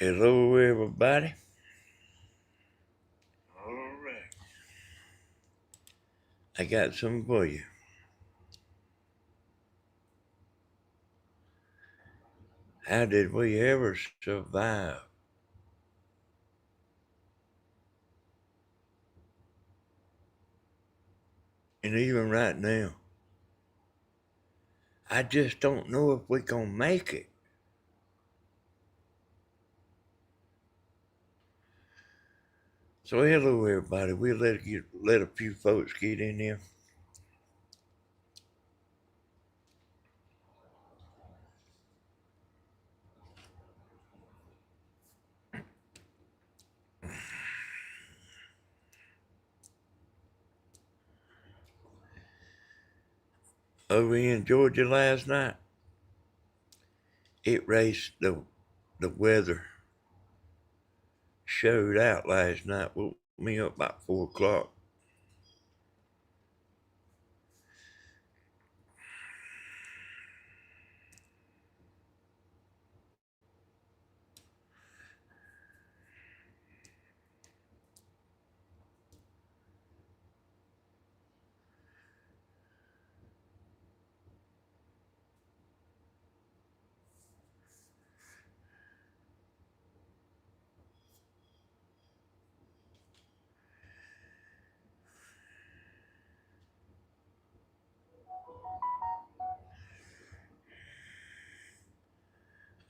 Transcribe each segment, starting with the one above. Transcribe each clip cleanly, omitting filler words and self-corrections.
Hello, everybody. All right. I got something for you. How did we ever survive? And even right now, I just don't know if we're going to make it. So, hello, everybody. We'll let a few folks get in there. Over in Georgia last night, it raced the weather showed out last night. Woke me up about 4 o'clock.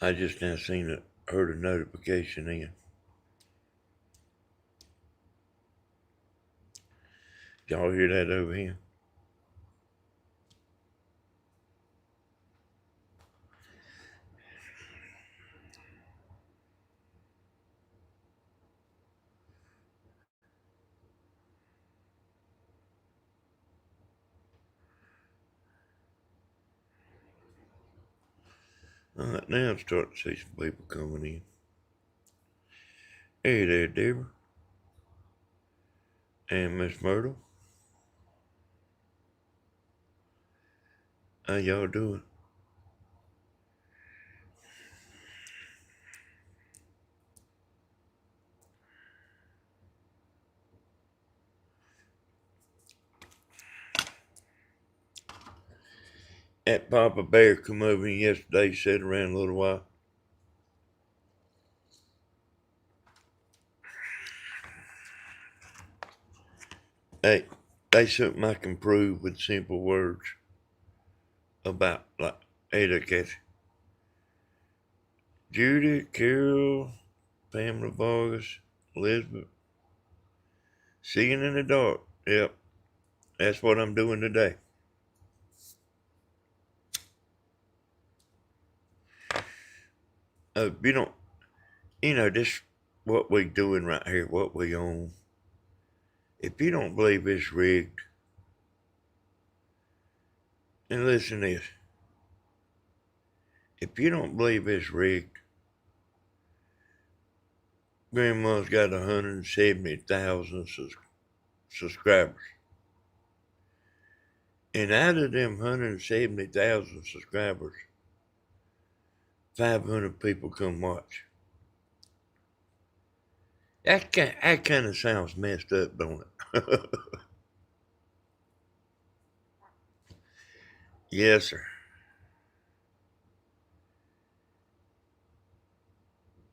I just now heard a notification in. Y'all hear that over here? All right, now I'm starting to see some people coming in. Hey there, Deborah. And Miss Myrtle. How y'all doing? That Papa Bear come over in yesterday, sat around a little while. Hey, there's something I can prove with simple words about, like, etiquette. Judy, Carol, Pamela Vargas, Elizabeth. Seeing in the dark. Yep, that's what I'm doing today. This what we doing right here, what we own. If you don't believe it's rigged, and listen to this. If you don't believe it's rigged, Grandma's got 170,000 subscribers. And out of them 170,000 subscribers, 500 people come watch. That kind of sounds messed up, don't it? Yes, sir.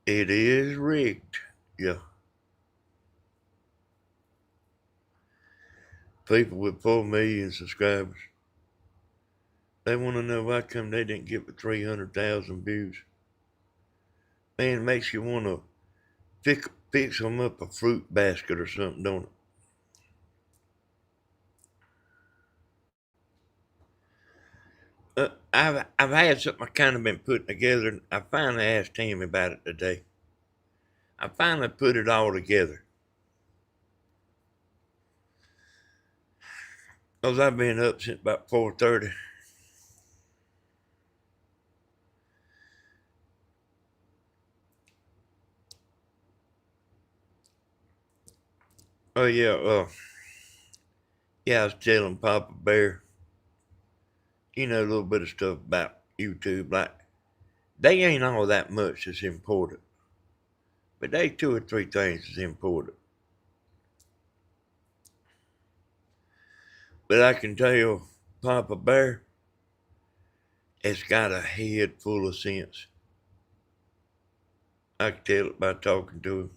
It is rigged. Yeah. People with 4 million subscribers, they want to know why come they didn't get 300,000 views. Man, it makes you want to fix them up a fruit basket or something, don't it? I've had something I kind of been putting together, and I finally asked Tammy about it today. I finally put it all together. Because I've been up since about 4:30. Oh yeah, I was telling Papa Bear, a little bit of stuff about YouTube. Like, they ain't all that much that's important. But they 2 or 3 things is important. But I can tell Papa Bear has got a head full of sense. I can tell it by talking to him.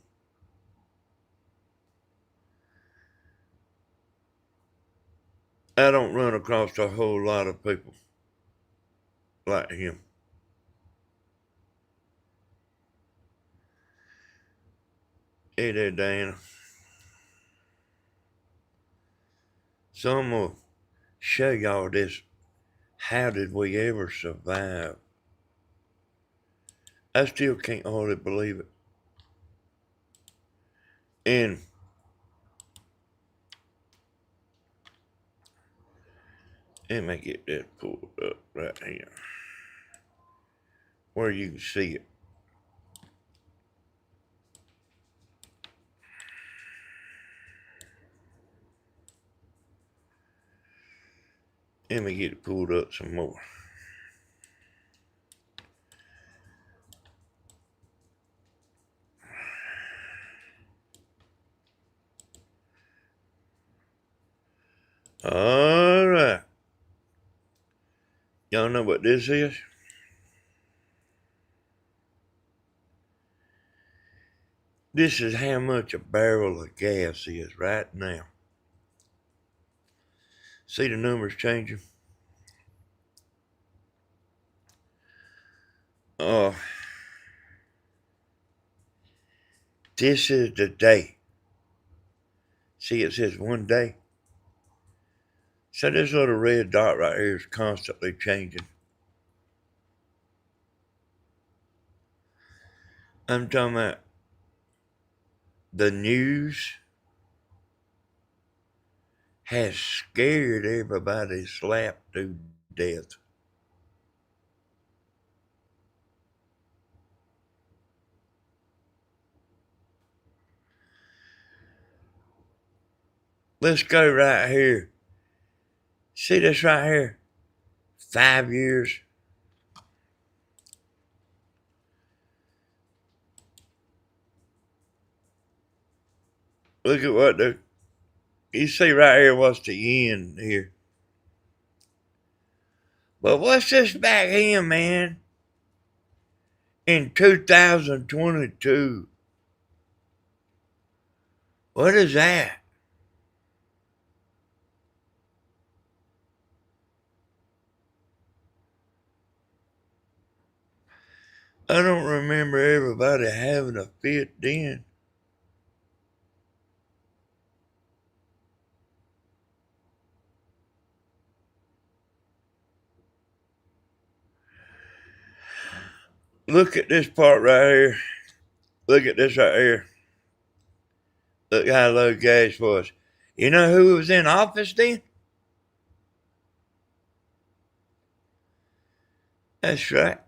I don't run across a whole lot of people like him. Hey there, Diana. So I'm going to show y'all this. How did we ever survive? I still can't hardly believe it. And let me get that pulled up right here where you can see it. Let me get it pulled up some more. All right. Y'all know what this is? This is how much a barrel of gas is right now. See the numbers changing? This is the day. See, it says 1 day. So this little red dot right here is constantly changing. I'm talking about the news has scared everybody slap to death. Let's go right here. See this right here? 5 years. Look at what you see right here, what's the end here. But what's this back here, man? In 2022. What is that? I don't remember everybody having a fit then. Look at this part right here. Look at this right here. Look how low gas was. You know who was in office then? That's right.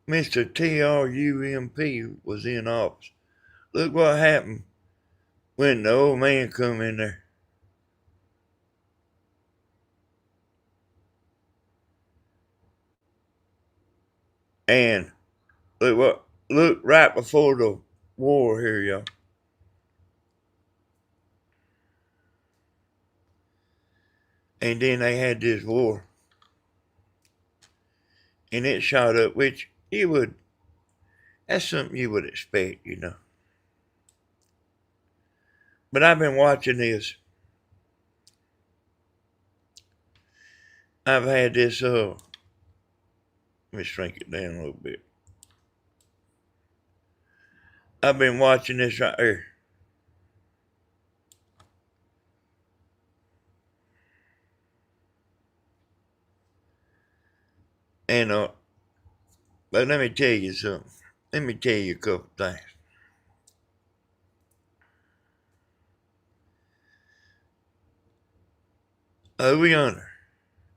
Mr. TRUMP was in office. Look what happened when the old man come in there. And look right before the war here, y'all. And then they had this war. And it shot up, which that's something you would expect, you know. But I've been watching this. I've had this, let me shrink it down a little bit. I've been watching this right here. And, but let me tell you something. Let me tell you a couple things. Over yonder,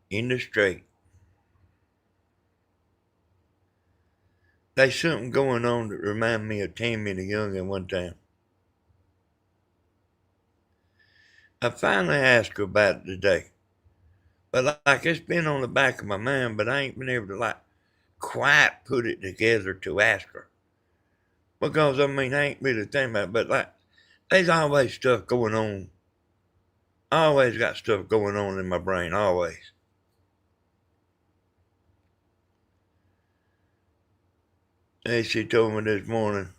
in the straight, there's something going on that reminds me of Tammy the Young at one time. I finally asked her about it today. But like it's been on the back of my mind, but I ain't been able to quite put it together to ask her. Because, I mean, I ain't really thinking about it, but like, there's always stuff going on. I always got stuff going on in my brain, always. And she told me this morning,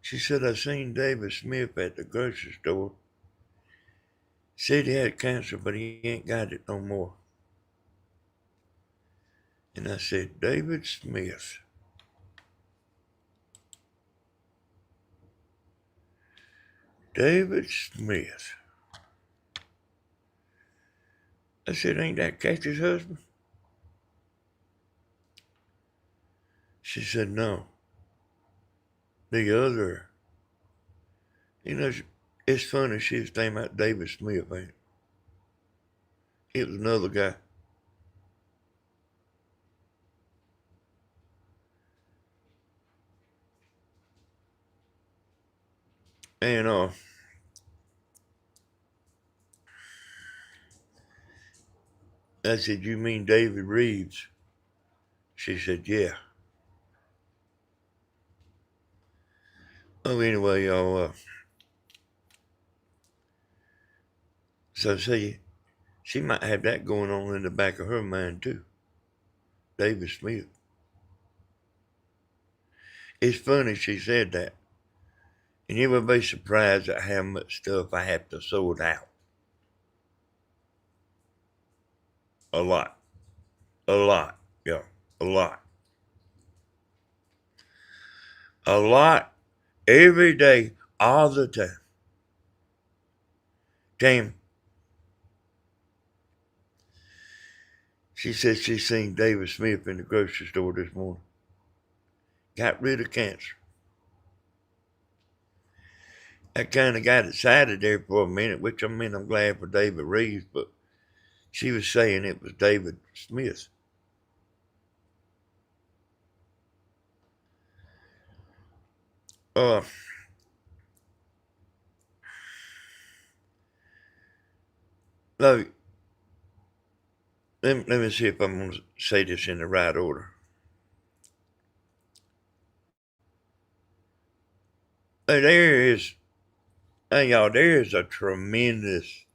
she said, I seen David Smith at the grocery store. Said he had cancer, but he ain't got it no more. And I said, David Smith. David Smith. I said, ain't that Kathy's husband? She said, no. The other. You know, it's funny, she was thinking about David Smith, man. It was another guy. And I said, you mean David Reeves? She said, yeah. Oh, anyway, y'all, so see, she might have that going on in the back of her mind too. David Smith. It's funny she said that. And you would be surprised at how much stuff I have to sort out. A lot. A lot. Yeah. A lot. A lot. Every day. All the time. Damn. She said she seen David Smith in the grocery store this morning. Got rid of cancer. I kind of got excited there for a minute, which I mean, I'm glad for David Reeves, but she was saying it was David Smith. Look, let me see if I'm going to say this in the right order. There is a tremendous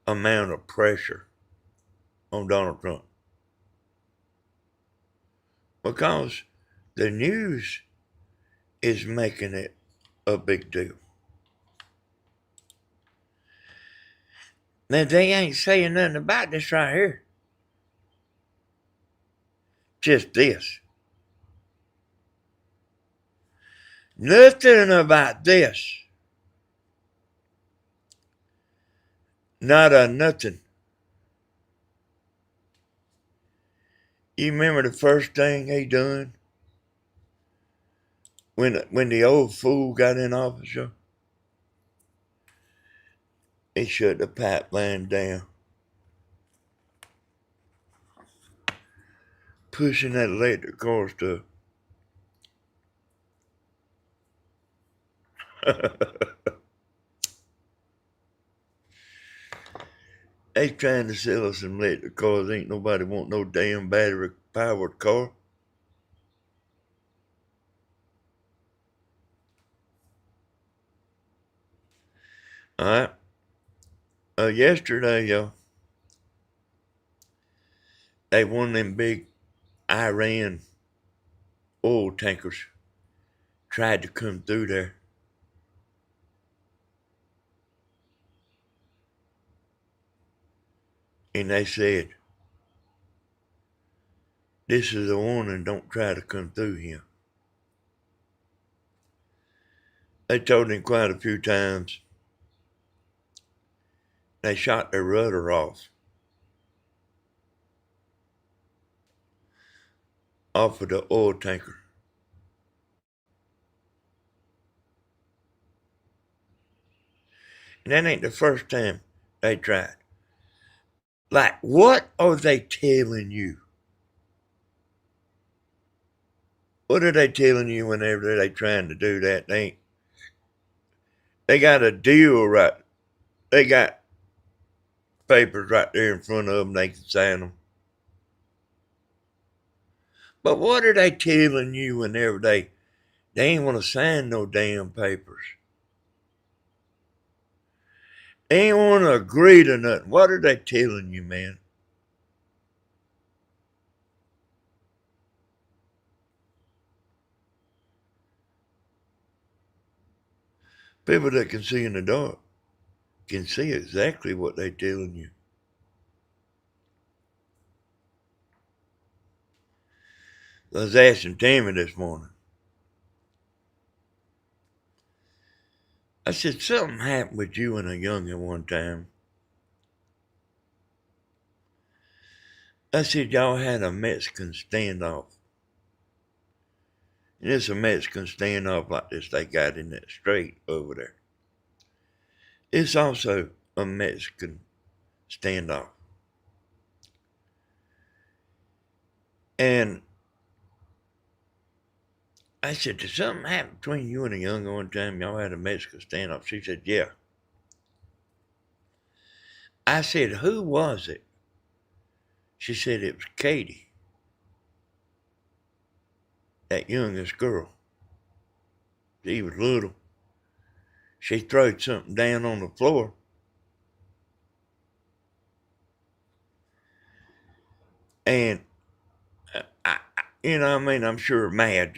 amount of pressure on Donald Trump because the news is making it a big deal. Now, they ain't saying nothing about this right here. Just this. Nothing about this. Not a nothing. You remember the first thing he done when the old fool got in office? He shut the pipeline down, pushing that electric car stuff. They trying to sell us some electric cars. Ain't nobody want no damn battery powered car. All right. Yesterday, they one of them big Iran oil tankers tried to come through there. And they said, this is a warning, don't try to come through here. They told him quite a few times. They shot their rudder off of the oil tanker. And that ain't the first time they tried. Like, what are they telling you? What are they telling you whenever they trying to do that? They got a deal right. They got papers right there in front of them. They can sign them. But what are they telling you whenever they They ain't want to sign no damn papers. They ain't want to agree to nothing. What are they telling you, man? People that can see in the dark can see exactly what they're telling you. I was asking Tammy this morning. I said, something happened with you and a youngin' one time. I said, y'all had a Mexican standoff. And it's a Mexican standoff like this they got in that strait over there. It's also a Mexican standoff. And I said, did something happen between you and a youngin' one time? Y'all had a Mexican standoff. She said, yeah. I said, who was it? She said, it was Katie, that youngest girl. She was little. She throwed something down on the floor. And, I'm sure mad,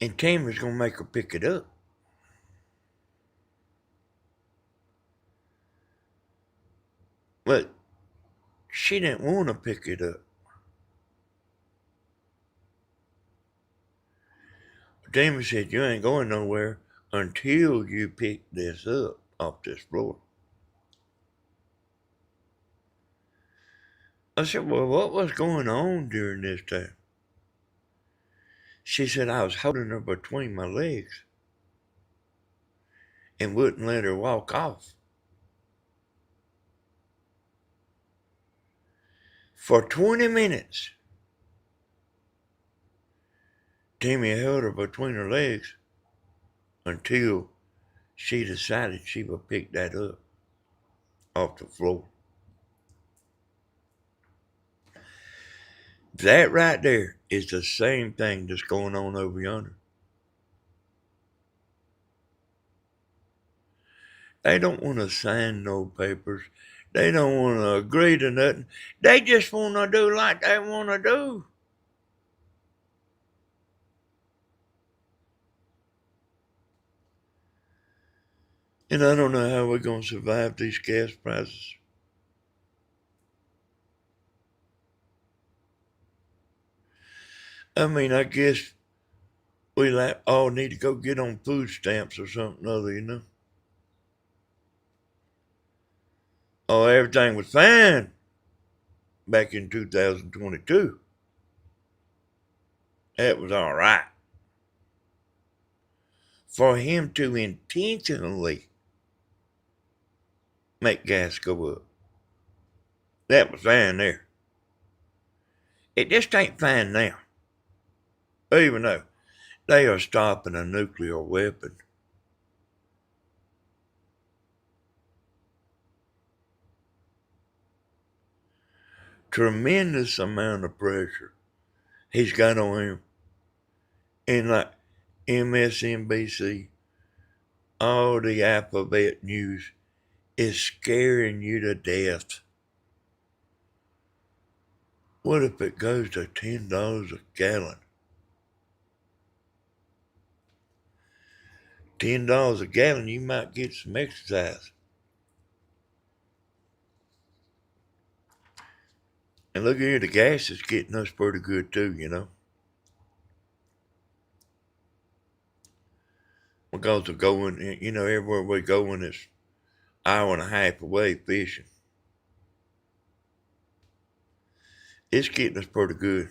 And Tammy's going to make her pick it up. But she didn't want to pick it up. Tammy said, you ain't going nowhere until you pick this up off this floor. I said, well, what was going on during this time? She said, I was holding her between my legs and wouldn't let her walk off. For 20 minutes, Tammy held her between her legs until she decided she would pick that up off the floor. That right there is the same thing that's going on over yonder. They don't want to sign no papers. They don't want to agree to nothing. They just want to do like they want to do. And I don't know how we're going to survive these gas prices. I mean, I guess we all need to go get on food stamps or something other, Oh, everything was fine back in 2022. That was all right. For him to intentionally make gas go up, that was fine there. It just ain't fine now. Even though they are stopping a nuclear weapon. Tremendous amount of pressure he's got on him. And like MSNBC, all the alphabet news is scaring you to death. What if it goes to $10 a gallon? $10 a gallon, you might get some exercise. And look here, the gas is getting us pretty good too, Because we're going, everywhere we're going is hour and a half away fishing. It's getting us pretty good.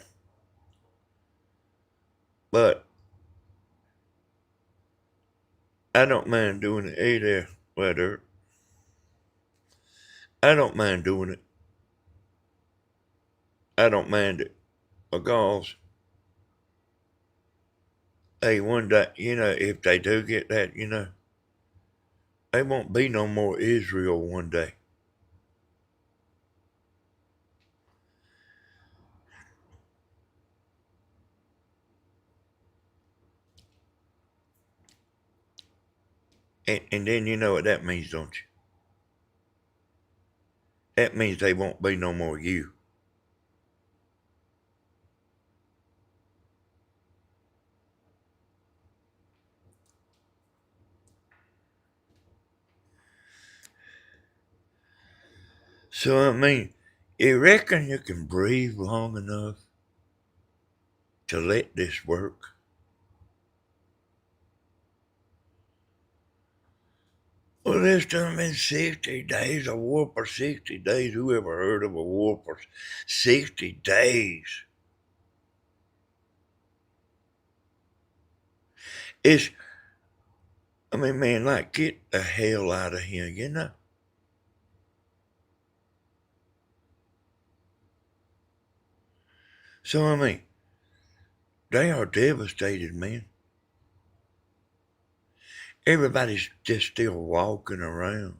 But I don't mind doing it. Hey there, weather. I don't mind doing it. I don't mind it. Because, hey, one day, if they do get that, there won't be no more Israel one day. And then you know what that means, don't you? That means they won't be no more you. So, I mean, you reckon you can breathe long enough to let this work? Well, this done been 60 days, a war for 60 days. Who ever heard of a war for 60 days? It's, I mean, man, like, get the hell out of here, you know? So, I mean, they are devastated, man. Everybody's just still walking around.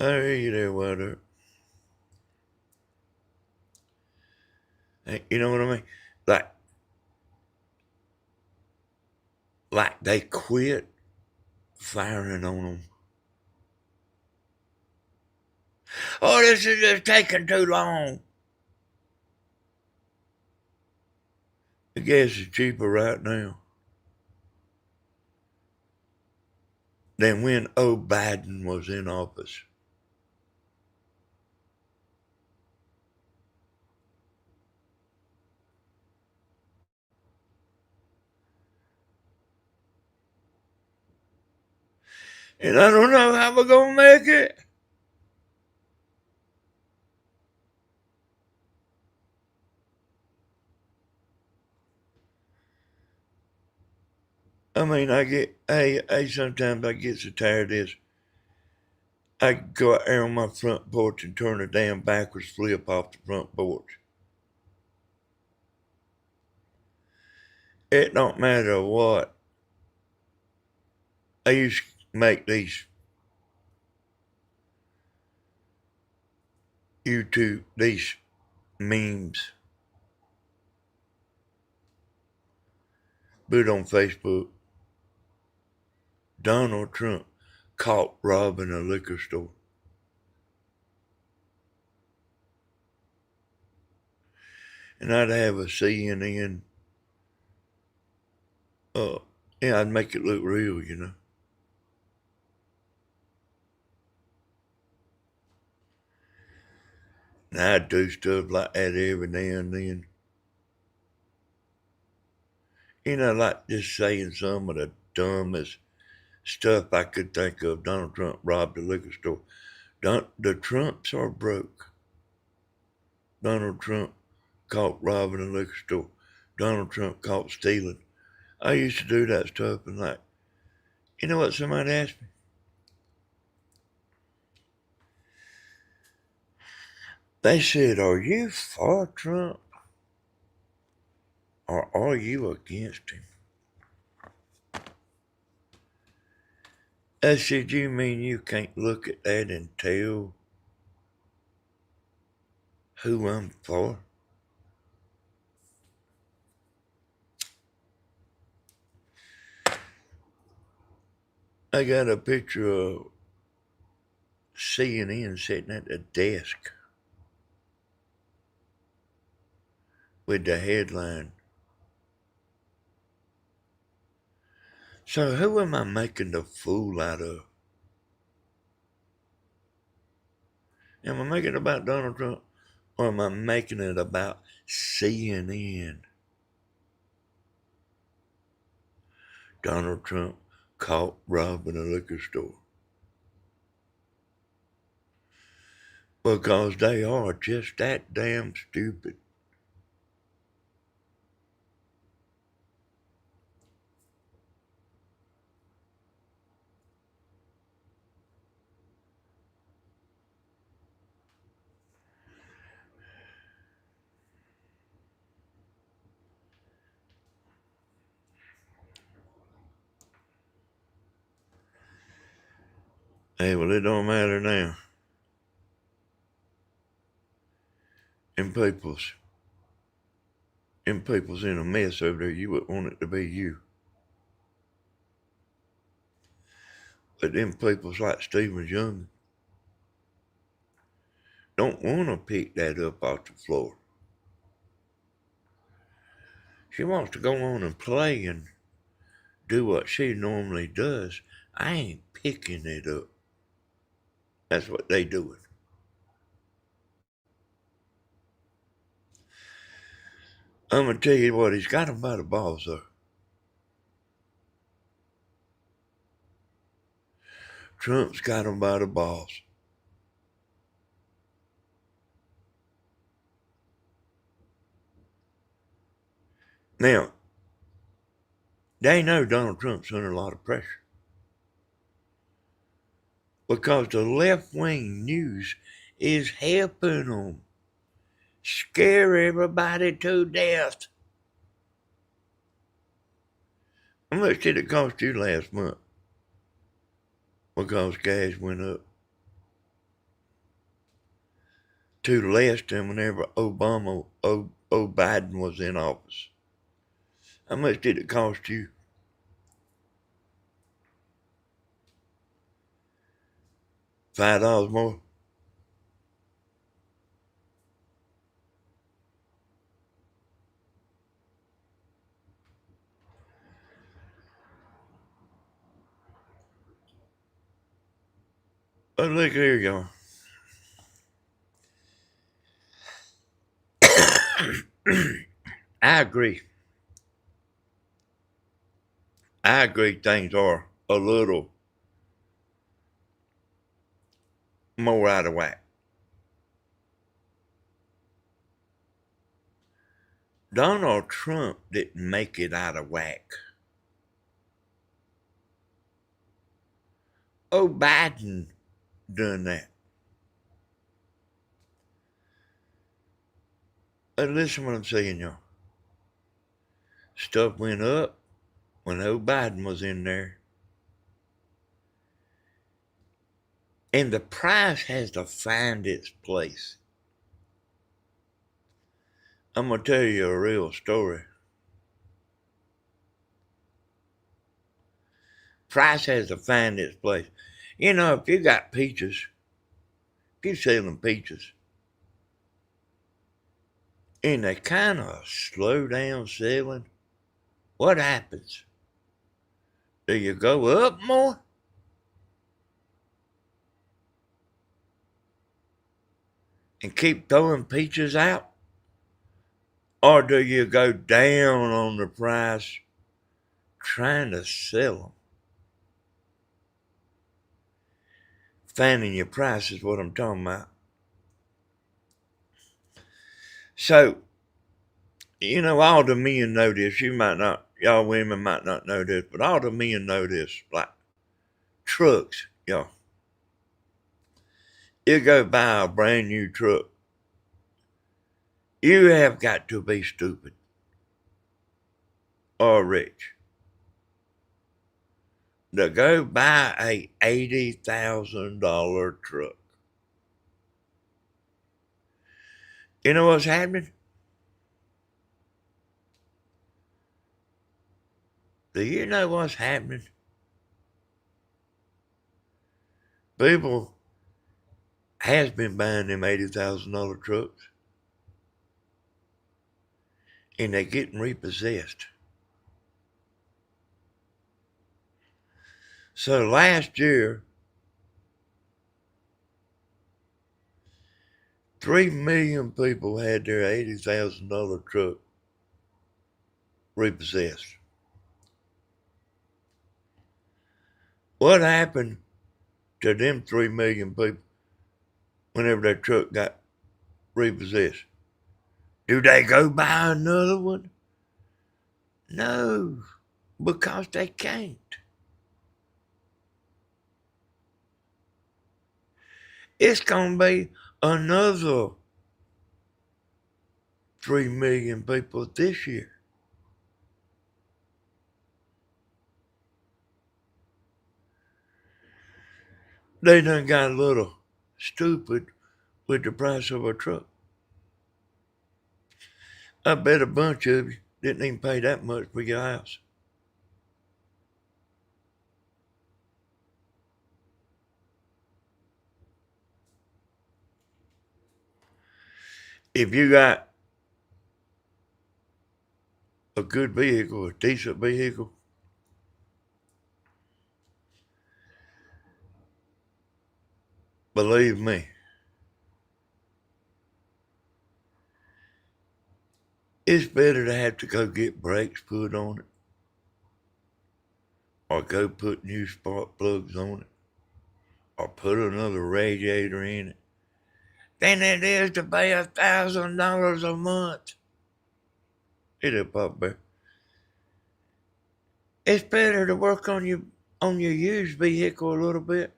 I hear you there, Water. You know what I mean? Like, like they quit firing on them. Oh, this is just taking too long. The gas is cheaper right now than when old Biden was in office. And I don't know how we're going to make it. I mean, sometimes I get so tired of this. I go out there on my front porch and turn a damn backwards flip off the front porch. It don't matter what. I used to make these these memes, put it on Facebook. Donald Trump caught robbing a liquor store. And I'd have a CNN, uh, I'd make it look real, you know. And I'd do stuff like that every now and then. You know, like just saying some of the dumbest stuff I could think of. Donald Trump robbed a liquor store. The Trumps are broke. Donald Trump caught robbing a liquor store. Donald Trump caught stealing. I used to do that stuff and like, you know what somebody asked me? They said, are you for Trump or are you against him? I said, you mean you can't look at that and tell who I'm for? I got a picture of CNN sitting at the desk with the headline. So who am I making the fool out of? Am I making it about Donald Trump or am I making it about CNN? Donald Trump caught robbing a liquor store. Because they are just that damn stupid. Hey, well, it don't matter now. Them people's in a mess over there. You wouldn't want it to be you. But them people's like Stephen's young don't want to pick that up off the floor. She wants to go on and play and do what she normally does. I ain't picking it up. That's what they doing. I'm going to tell you what, he's got him by the balls, though. Trump's got him by the balls. Now, they know Donald Trump's under a lot of pressure because the left-wing news is helping them scare everybody to death. How much did it cost you last month? Because gas went up to less than whenever Biden was in office. How much did it cost you? $5 more? But look here, y'all. I agree. Things are a little more out of whack. Donald Trump didn't make it out of whack. Biden done that. But listen what I'm saying, y'all. Stuff went up when Biden was in there. And the price has to find its place. I'm going to tell you a real story. Price has to find its place. You know, if you got peaches, if you're selling peaches, and they kind of slow down selling, what happens? Do you go up more? And keep throwing peaches out? Or do you go down on the price trying to sell them? Finding your price is what I'm talking about. So, you know, all the men know this. You might not, y'all women might not know this, but all the men know this. Like trucks, y'all. You go buy a brand new truck. You have got to be stupid or rich to go buy a $80,000 truck. You know what's happening? Do you know what's happening? People has been buying them $80,000 trucks, and they're getting repossessed. So last year, 3 million people had their $80,000 truck repossessed. What happened to them 3 million people whenever their truck got repossessed? Do they go buy another one? No, because they can't. It's going to be another 3 million people this year. They done got a little stupid with the price of a truck. I bet a bunch of you didn't even pay that much for your house. If you got a good vehicle, a decent vehicle, believe me, it's better to have to go get brakes put on it or go put new spark plugs on it or put another radiator in it than it is to pay $1,000 a month. It is, Papa Bear. It's better to work on your used vehicle a little bit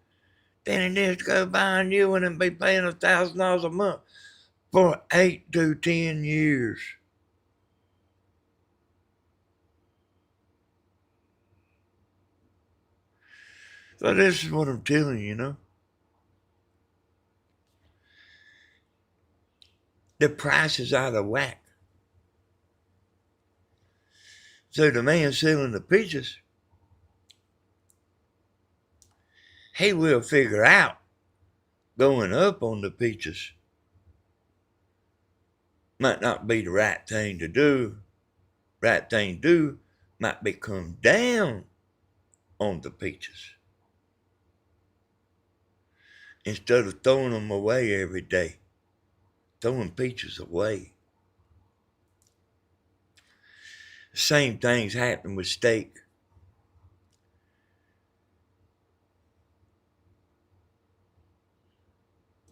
than it is to go buy a new one and be paying $1,000 a month for 8 to 10 years. So this is what I'm telling you, you know. The price is out of whack. So the man selling the peaches, he will figure out going up on the peaches might not be the right thing to do. Right thing to do might be come down on the peaches instead of throwing them away every day. Throwing peaches away. Same things happen with steak.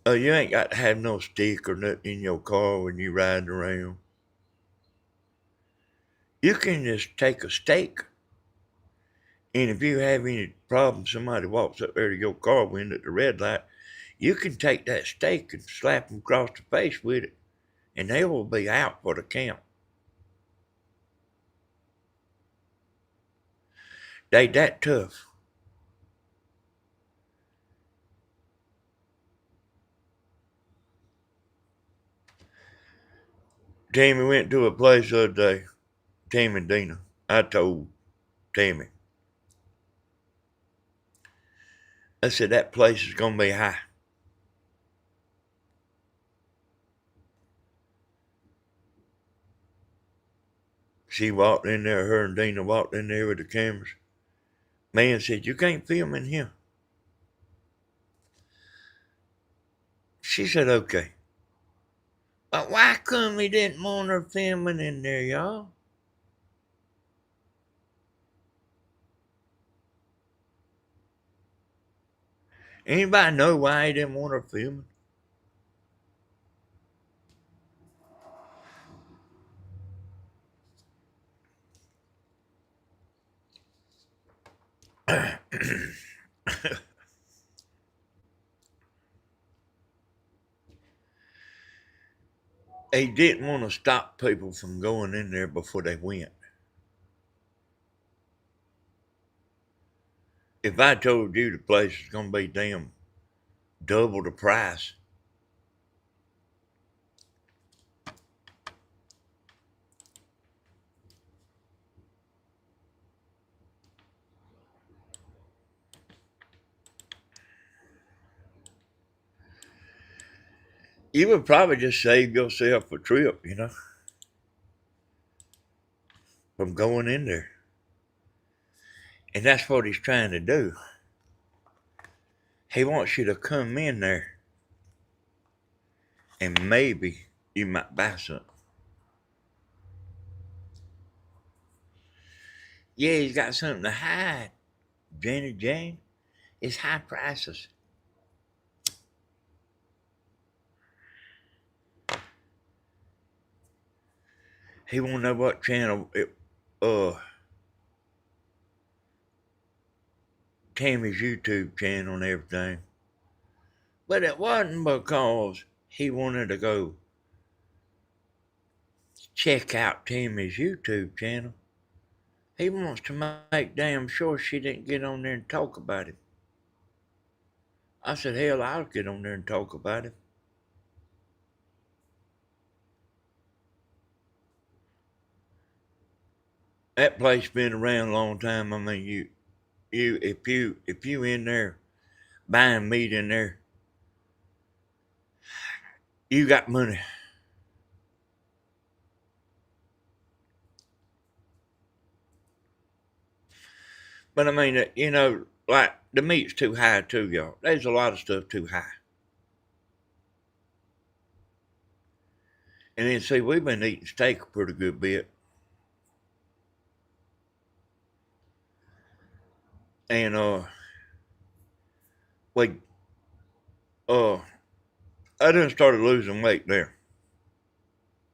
You ain't got to have no stick or nothing in your car when you riding around. You can just take a steak, and if you have any problem, somebody walks up there to your car window at the red light, you can take that steak and slap them across the face with it, and they will be out for the count. They that tough. Tammy went to a place the other day, Tammy and Dina. I told Tammy, I said, that place is going to be high. She walked in there, her and Dina walked in there with the cameras. Man said, you can't film in here. She said, okay. But why come we didn't want her filming in there, y'all? Anybody know why he didn't want her filming? He didn't want to stop people from going in there before they went. If I told you the place is going to be damn double the price, you would probably just save yourself a trip, you know, from going in there. And that's what he's trying to do. He wants you to come in there and maybe you might buy something. Yeah, he's got something to hide, Jenny Jane. It's high prices. He won't know what channel Tammy's YouTube channel and everything. But it wasn't because he wanted to go check out Tammy's YouTube channel. He wants to make damn sure she didn't get on there and talk about him. I said, hell, I'll get on there and talk about him. That place been around a long time. I mean, if you in there buying meat in there, you got money. But I mean, you know, like the meat's too high too, y'all. There's a lot of stuff too high. And then see, we've been eating steak a pretty good bit. And we uh I done started losing weight there.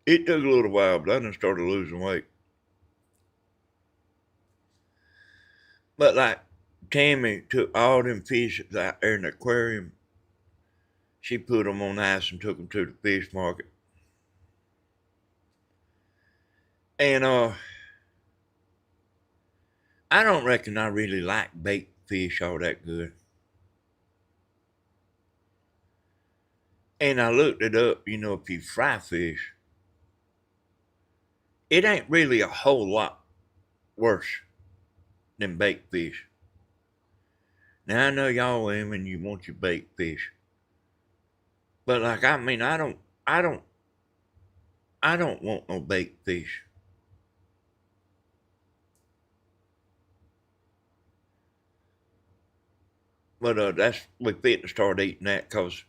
It took a little while, but I done started losing weight. But like Tammy took all them fishes out there in the aquarium. She put them on ice and took them to the fish market. And I don't reckon I really like baked fish all that good. And I looked it up, you know, if you fry fish, it ain't really a whole lot worse than baked fish. Now I know y'all women, you want your baked fish. But like I mean I don't want no baked fish. But that's we fit to start eating that because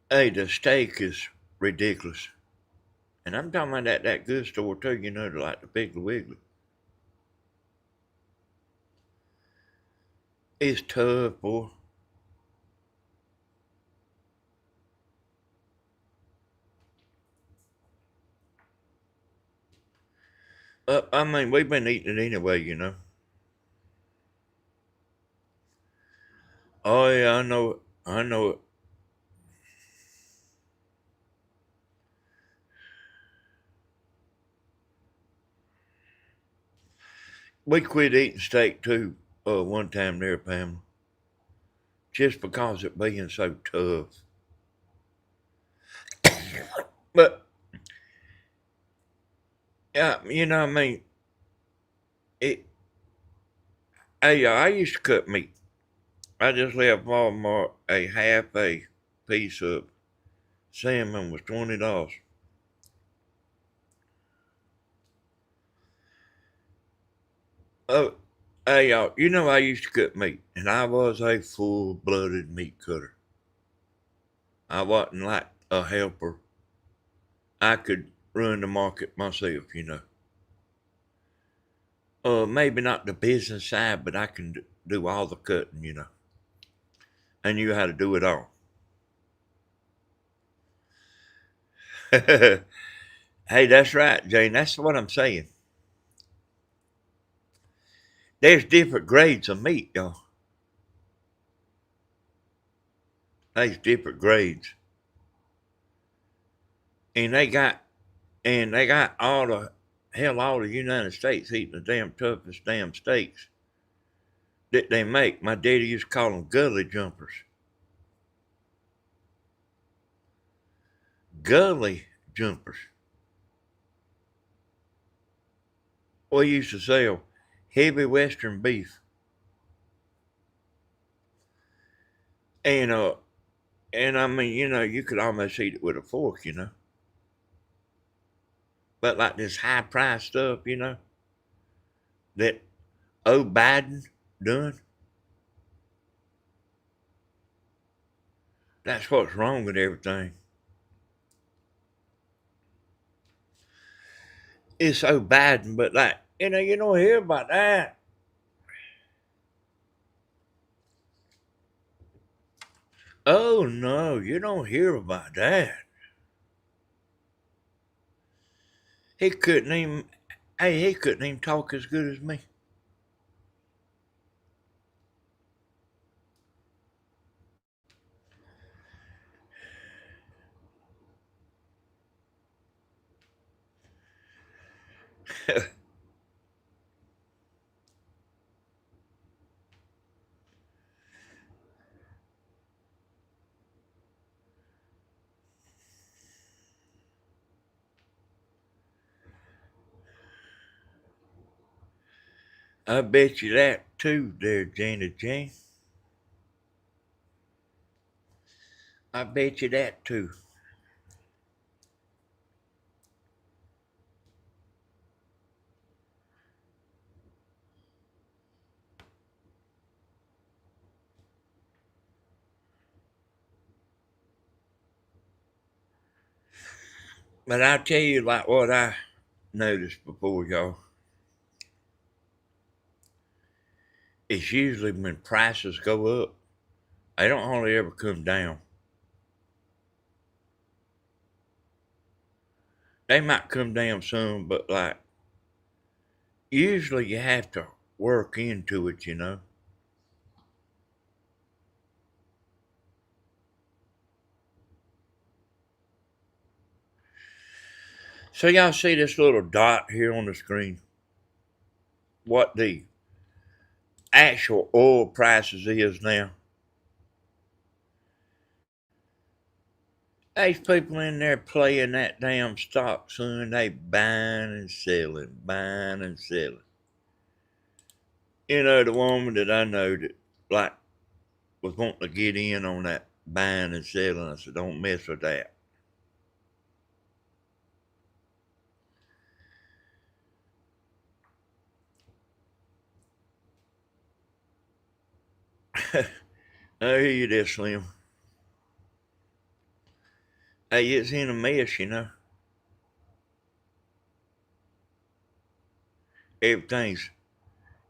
hey, the steak is ridiculous. And I'm talking about that good store too, you know, like the Piggly Wiggly. It's tough, boy. I mean, we've been eating it anyway, you know. Oh yeah, I know it. I know it. We quit eating steak too, one time there, Pamela. Just because it being so tough. But yeah, you know, I mean, it. Hey, I used to cut meat. I just left Walmart a half a piece of salmon was $20. Oh, hey y'all, you know I used to cut meat, and I was a full-blooded meat cutter. I wasn't like a helper. I could run the market myself, you know. Maybe not the business side, but I can do all the cutting, you know. I knew how to do it all. Hey, that's right, Jane. That's what I'm saying. There's different grades of meat, y'all. There's different grades, and they got all the United States eating the damn toughest damn steaks that they make. My daddy used to call them gully jumpers. Gully jumpers. We used to sell heavy Western beef, and and I mean, you know, you could almost eat it with a fork, you know. But like this high price stuff, you know, that old Biden done, that's what's wrong with everything. It's so Biden, but like, you don't hear about that. Oh no, you don't hear about that. He couldn't even, hey, he couldn't even talk as good as me. I bet you that too, there, Janet Jane. I bet you that too. But I'll tell you like what I noticed before, y'all. It's usually when prices go up, they don't hardly ever come down. They might come down some, but like usually you have to work into it, you know. So y'all see this little dot here on the screen? What the actual oil prices is now? There's people in there playing that damn stock, son. They buying and selling, buying and selling. You know, the woman that I know that like was wanting to get in on that buying and selling. I said, don't mess with that. I hear you there, Slim. Hey, it's in a mess, you know. Everything's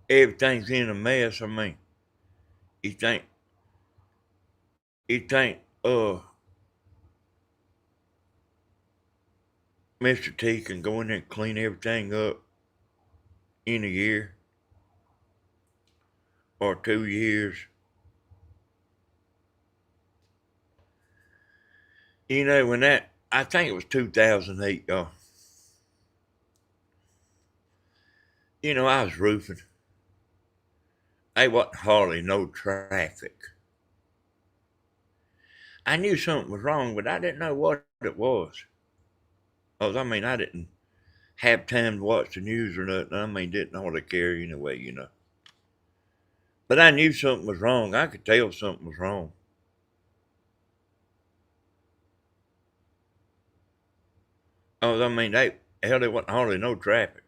everything's in a mess. I mean, you think you think Mr. T can go in there and clean everything up in a year or 2 years? You know, when that I think it was 2008, y'all. You know, I was roofing. There wasn't hardly no traffic. I knew something was wrong, but I didn't know what it was. I mean, I didn't have time to watch the news or nothing. I mean, didn't hardly care anyway, you know. But I knew something was wrong. I could tell something was wrong. I mean, there wasn't hardly no traffic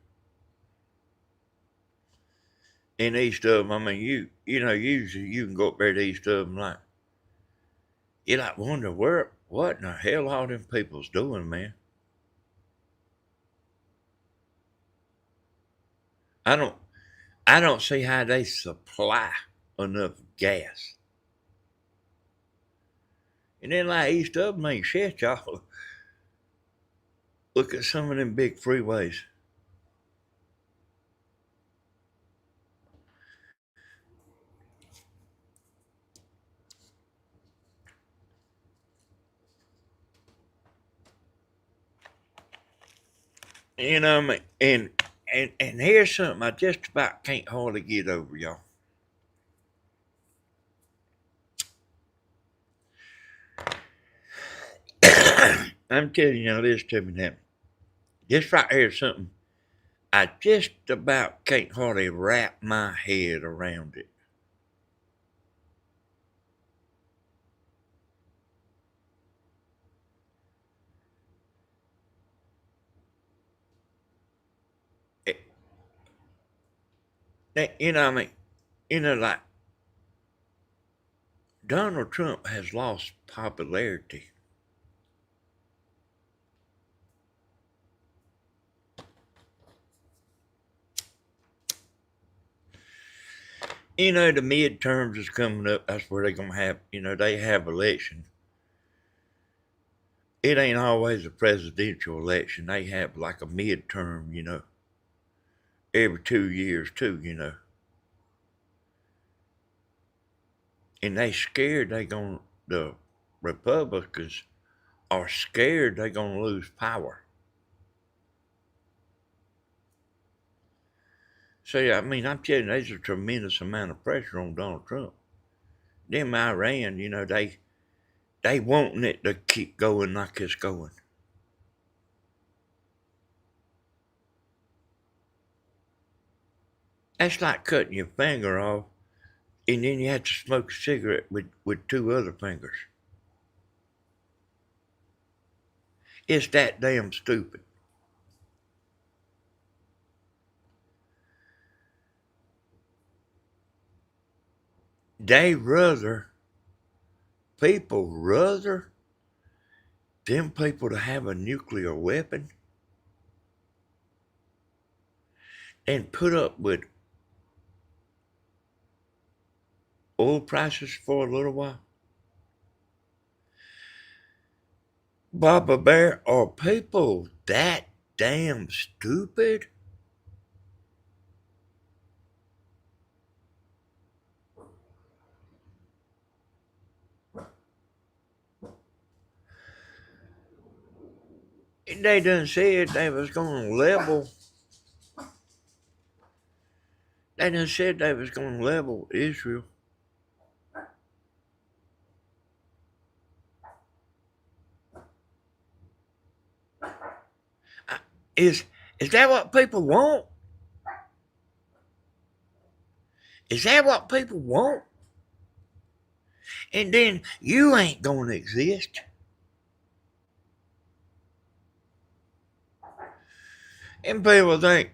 in east of them. I mean, you know, usually you can go up there to east of them, like you like wonder what in the hell all them people's doing, man. I don't, I don't see how they supply enough gas. And then like east of them ain't shit, y'all. Look at some of them big freeways. You know what I mean? And here's something I just about can't hardly get over, y'all. I'm telling you, now listen to me now. This right here is something I just about can't hardly wrap my head around it. You know what I mean? You know, like Donald Trump has lost popularity. You know, the midterms is coming up. That's where they're going to have, you know, they have election. It ain't always a presidential election. They have like a midterm, you know, every 2 years too, you know. And they scared the Republicans are scared they're going to lose power. So, yeah, I mean, I'm telling you, there's a tremendous amount of pressure on Donald Trump. Them Iran, you know, they wanting it to keep going like it's going. That's like cutting your finger off and then you have to smoke a cigarette with two other fingers. It's that damn stupid. People rather them people to have a nuclear weapon and put up with oil prices for a little while. Baba Bear, are people that damn stupid? They done said they was gonna level. They done said they was gonna level Israel. Is that what people want? Is that what people want? And then you ain't gonna exist. And people think,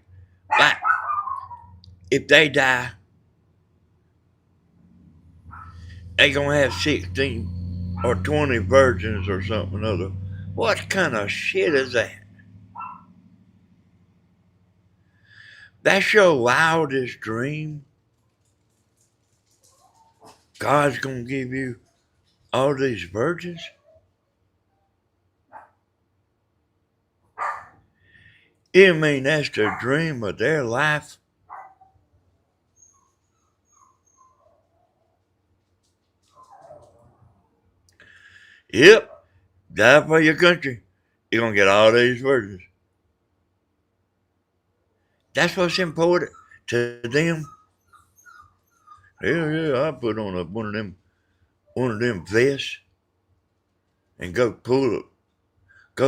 like, if they die, they gonna have 16 or 20 virgins or something or other. What kind of shit is that? That's your wildest dream? God's gonna give you all these virgins? You mean that's the dream of their life? Yep, die for your country. You're gonna get all these virgins. That's what's important to them. Hell yeah, I put on one of them vests and go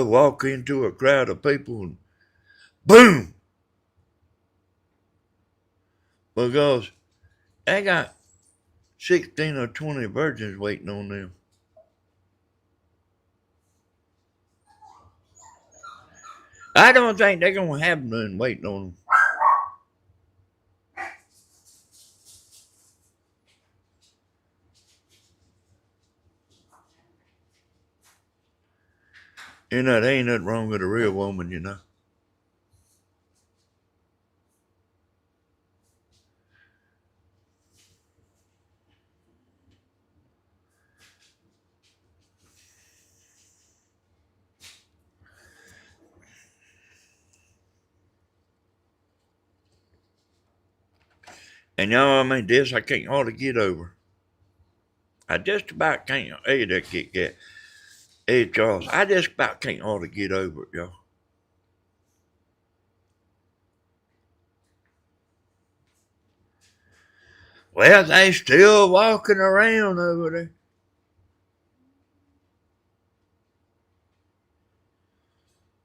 walk into a crowd of people and boom! Because they got 16 or 20 virgins waiting on them. I don't think they're gonna have none waiting on them. You know, there ain't nothing wrong with a real woman, you know. And y'all, I mean, this I can't hardly get over. I just about can't. Hey, that Kit Kat. Hey, Charles, I just about can't hardly get over it, y'all. Well, they still walking around over there.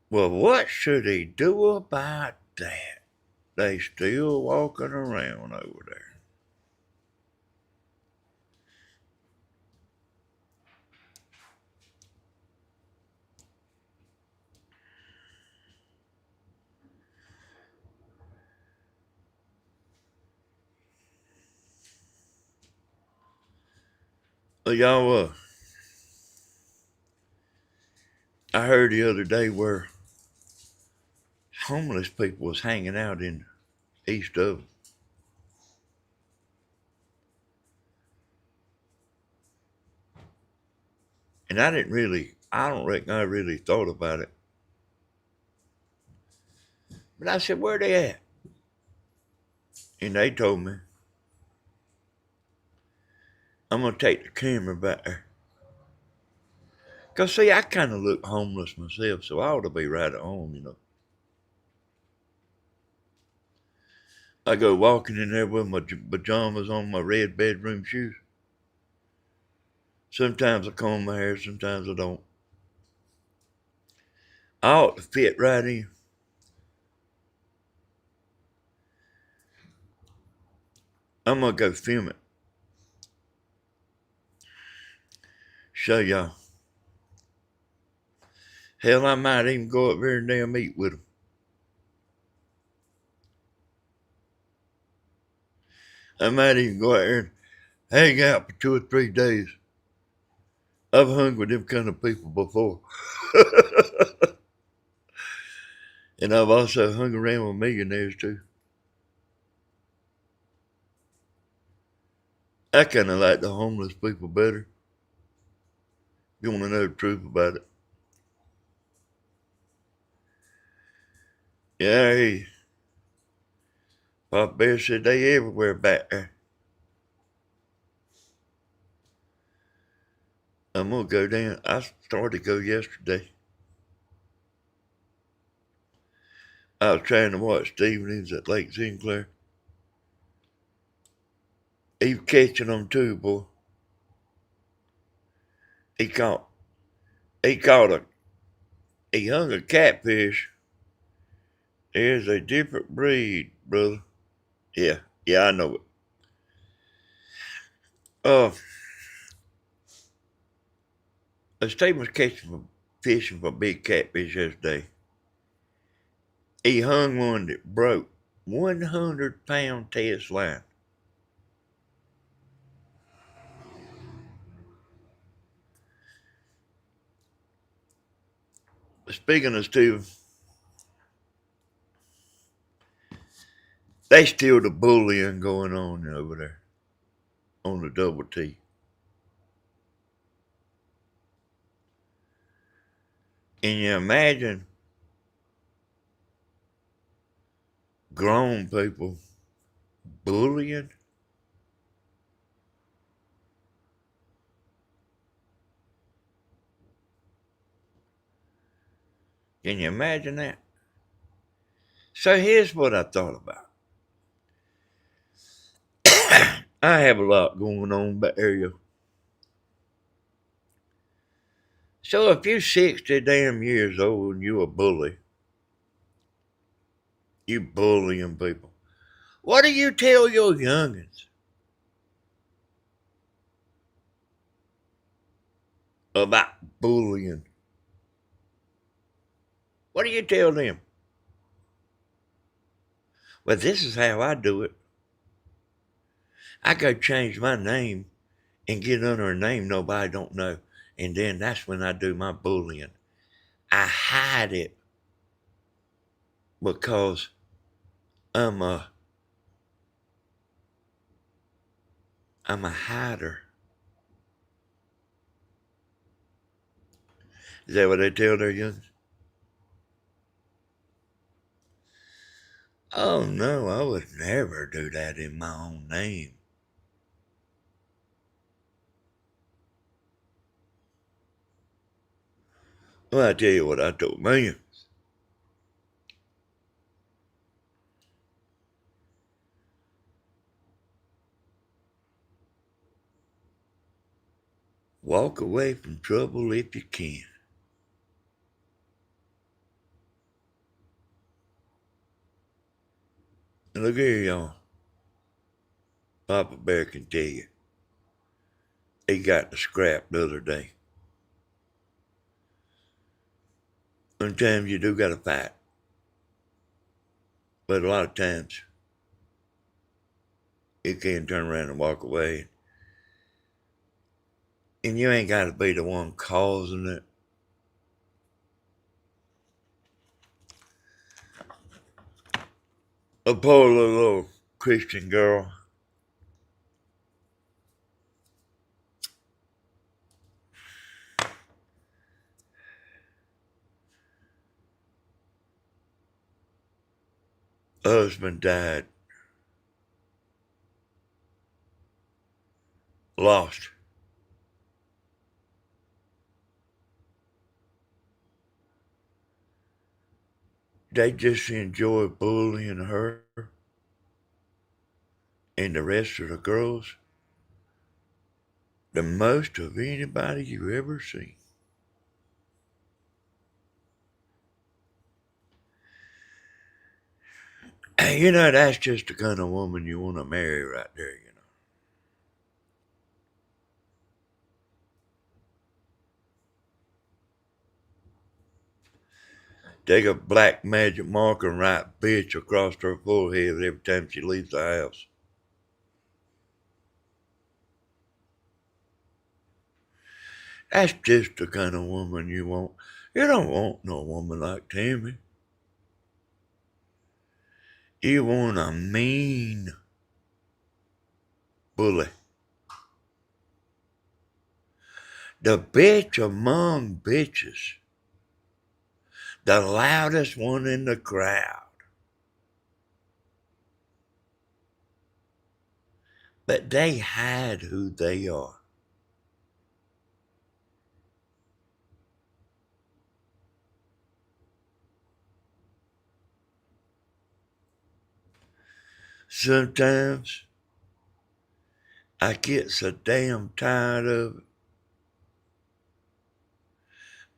Well, what should he do about that? They still walking around over there. Well, y'all, I heard the other day where homeless people was hanging out in east of them. And I don't reckon I really thought about it. But I said, where they at? And they told me, I'm going to take the camera back there. Because, see, I kind of look homeless myself, so I ought to be right at home, you know. I go walking in there with my pajamas on, my red bedroom shoes. Sometimes I comb my hair, sometimes I don't. I ought to fit right in. I'm gonna go film it. Show y'all. Hell, I might even go up there and damn eat with them. I might even go out there and hang out for 2 or 3 days. I've hung with them kind of people before. And I've also hung around with millionaires too. I kind of like the homeless people better. You want to know the truth about it? Yeah, hey, Papa Bear said they everywhere back there. I'm gonna go down. I started to go yesterday. I was trying to watch Stevens at Lake Sinclair. He was catching them too, boy. He caught he hung a catfish. There's a different breed, brother. Yeah, I know it. Steve was fishing for big catfish yesterday. He hung one that broke 100-pound test line. Speaking of Steve, they still the bullying going on over there on the Double T. Can you imagine grown people bullying? Can you imagine that? So here's what I thought about. I have a lot going on back here. So if you're 60 damn years old and you're a bully, you bullying people, what do you tell your youngins about bullying? What do you tell them? Well, this is how I do it. I go change my name and get under a name nobody don't know. And then that's when I do my bullying. I hide it because I'm a hider. Is that what they tell their youngins? Oh no, I would never do that in my own name. Well, I tell you what I told millions. Walk away from trouble if you can. And look here, y'all. Papa Bear can tell you. He got the scrap the other day. Sometimes you do gotta fight. But a lot of times, you can turn around and walk away. And you ain't gotta be the one causing it. A poor little Christian girl. Husband died. Lost. They just enjoy bullying her and the rest of the girls the most of anybody you ever seen. You know, that's just the kind of woman you want to marry right there, you know. Take a black magic marker and write bitch across her forehead every time she leaves the house. That's just the kind of woman you want. You don't want no woman like Tammy. You want a mean bully. The bitch among bitches. The loudest one in the crowd. But they hide who they are. Sometimes I get so damn tired of it.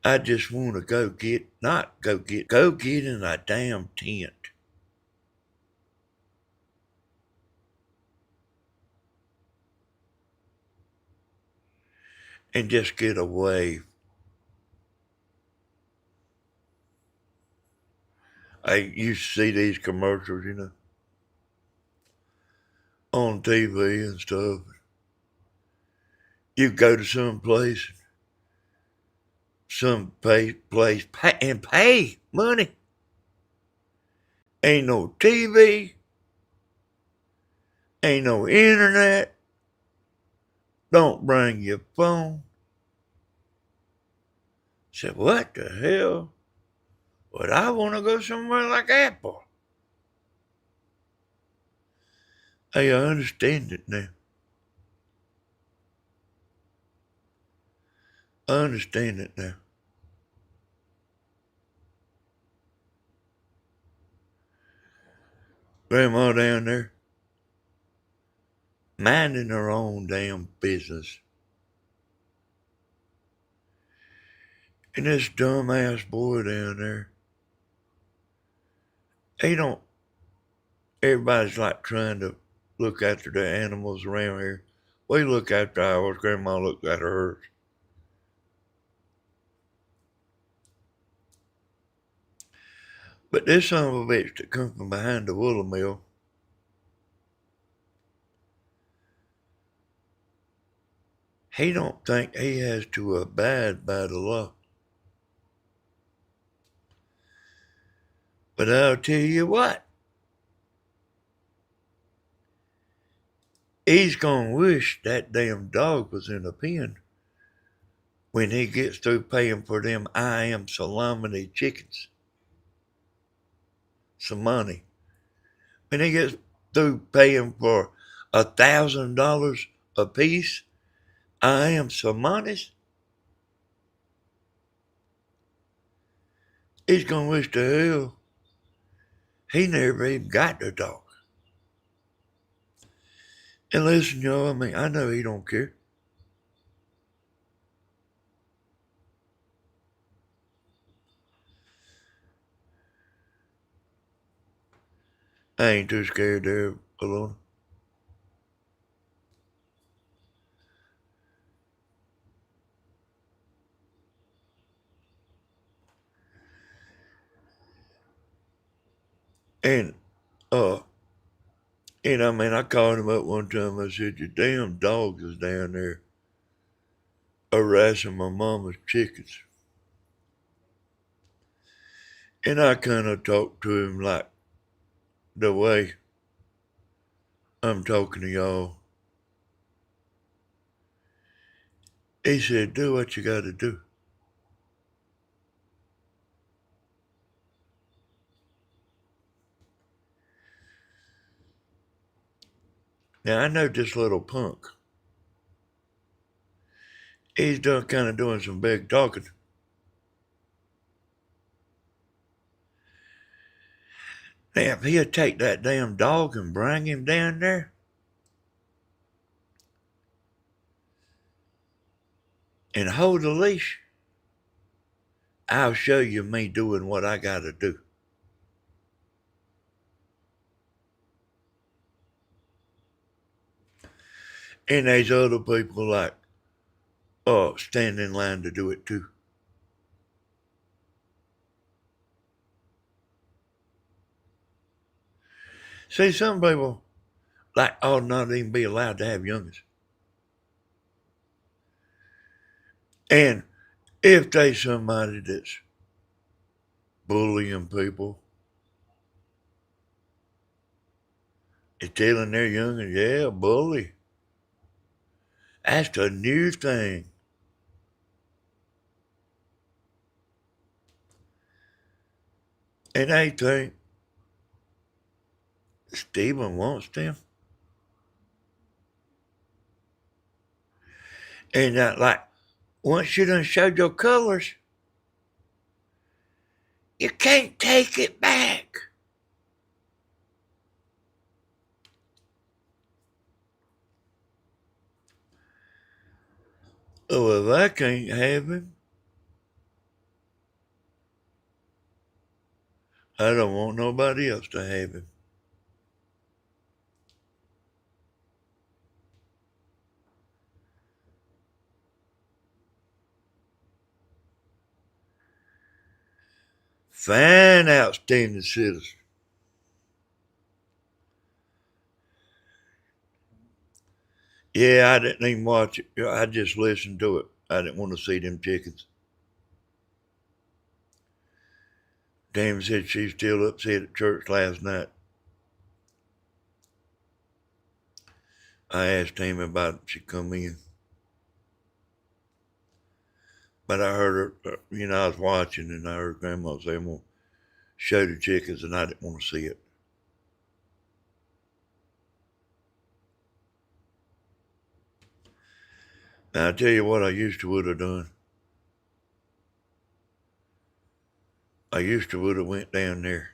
I just want to go get in a damn tent and just get away. I used to see these commercials, you know, on TV and stuff. You go to some place, and pay money. Ain't no TV, ain't no internet. Don't bring your phone. Said, what the hell would I want to go somewhere like that for? Hey, I understand it now. I understand it now. Grandma down there, minding her own damn business. And this dumbass boy down there, he don't, everybody's like trying to look after the animals around here. We look after ours, Grandma looked after hers. But this son of a bitch that comes from behind the woolly mill, he don't think he has to abide by the law. But I'll tell you what, he's gonna wish that damn dog was in a pen when he gets through paying for them I am salami chickens. Some money. When he gets through paying for $1,000 a piece, I am salami. He's gonna wish to hell he never even got the dog. And listen, y'all, I mean, I know he don't care. I ain't too scared there alone. And, uh, I mean, I called him up one time. I said, your damn dog is down there harassing my mama's chickens. And I kind of talked to him like the way I'm talking to y'all. He said, do what you gotta do. Now, I know this little punk. He's kind of doing some big talking. Now, if he'll take that damn dog and bring him down there and hold the leash, I'll show you me doing what I gotta do. And there's other people like stand in line to do it too. See, some people like ought not even be allowed to have youngins. And if there's somebody that's bullying people, is telling their youngins, yeah, bully. That's the new thing. And they think Stephen wants them. And like, once you done showed your colors, you can't take it back. Oh, if I can't have him, I don't want nobody else to have him. Fine, outstanding citizen. Yeah, I didn't even watch it. I just listened to it. I didn't want to see them chickens. Damn said she's still upset at church last night. I asked him about it. She come in. But I heard her, I was watching and I heard Grandma say, I'm going to show the chickens, and I didn't want to see it. Now, I tell you what I used to would have done. I used to would have went down there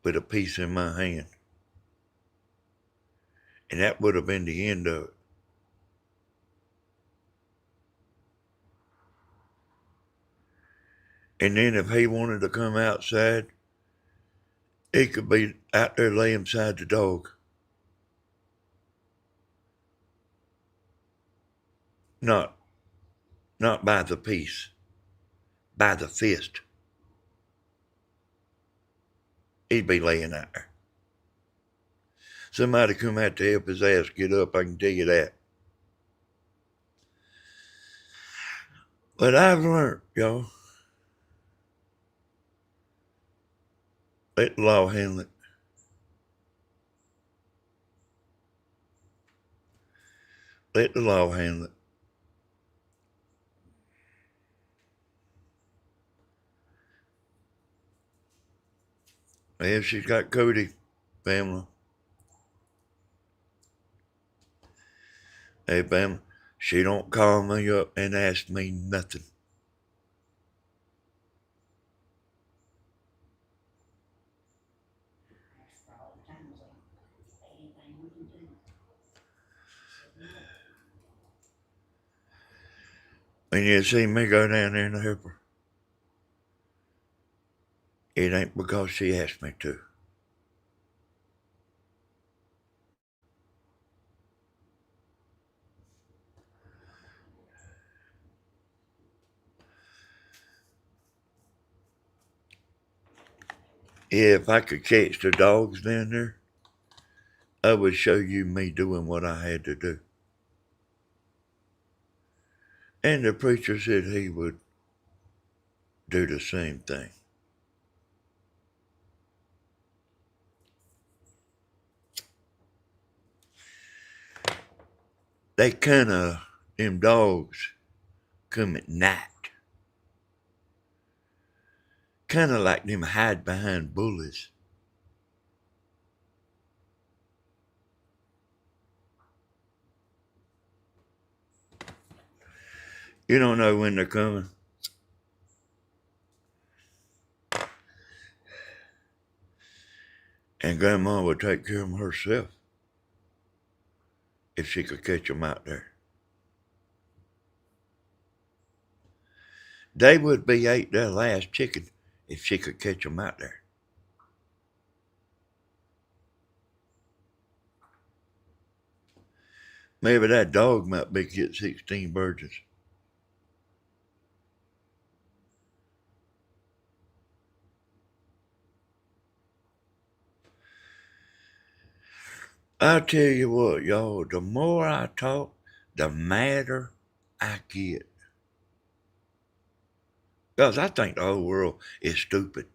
with a piece in my hand. And that would have been the end of it. And then if he wanted to come outside, he could be out there laying beside the dog. Not by the piece, by the fist. He'd be laying out there. Somebody come out to help his ass get up, I can tell you that. But I've learned, y'all, let the law handle it. Let the law handle it. Well, she's got Cody family. Hey, family, she don't call me up and ask me nothing. And you see me go down there and help her. It ain't because she asked me to. Yeah, if I could catch the dogs down there, I would show you me doing what I had to do. And the preacher said he would do the same thing. Them dogs come at night. Kinda like them hide behind bullies. You don't know when they're coming. And Grandma would take care of them herself if she could catch them out there. They would be ate their last chicken if she could catch them out there. Maybe that dog might be get 16 virgins. I tell you what, y'all, the more I talk, the madder I get. Because I think the whole world is stupid.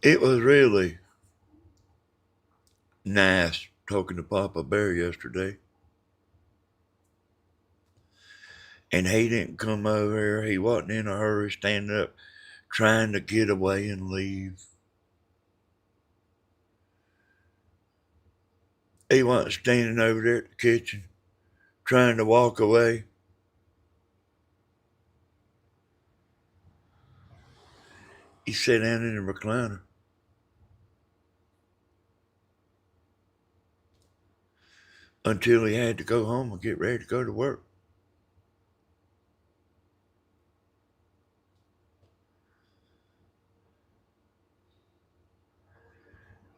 It was really nice talking to Papa Bear yesterday. And he didn't come over here. He wasn't in a hurry standing up trying to get away and leave. He wasn't standing over there at the kitchen trying to walk away. He sat down in the recliner until he had to go home and get ready to go to work.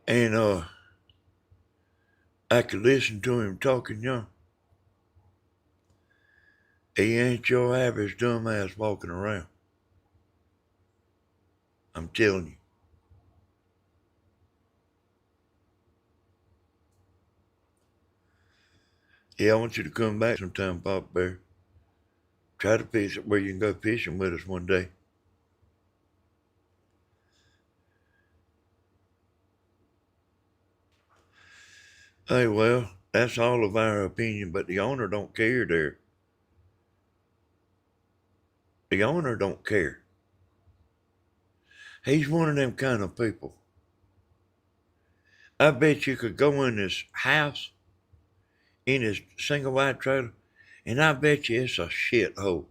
And I could listen to him talking young. He ain't your average dumbass walking around. I'm telling you. Yeah, I want you to come back sometime, Papa Bear. Try to fish where you can go fishing with us one day. Hey, well, that's all of our opinion, but the owner don't care there. The owner don't care. He's one of them kind of people. I bet you could go in his house, in his single wide trailer, and I bet you it's a shithole.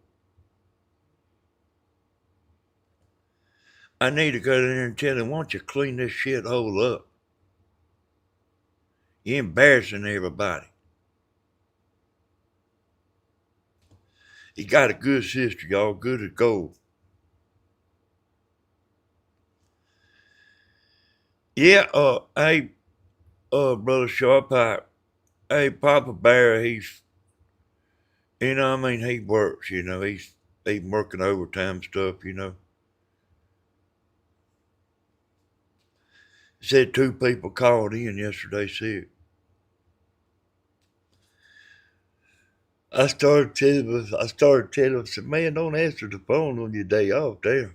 I need to go in there and tell him, why don't you clean this shithole up? You're embarrassing everybody. He got a good sister, y'all, good as gold. Yeah, hey, Brother Sharpipe, hey, Papa Bear, he's, he works, he's working overtime stuff. Said 2 people called in yesterday sick. I started telling him, I said, man, don't answer the phone on your day off, damn.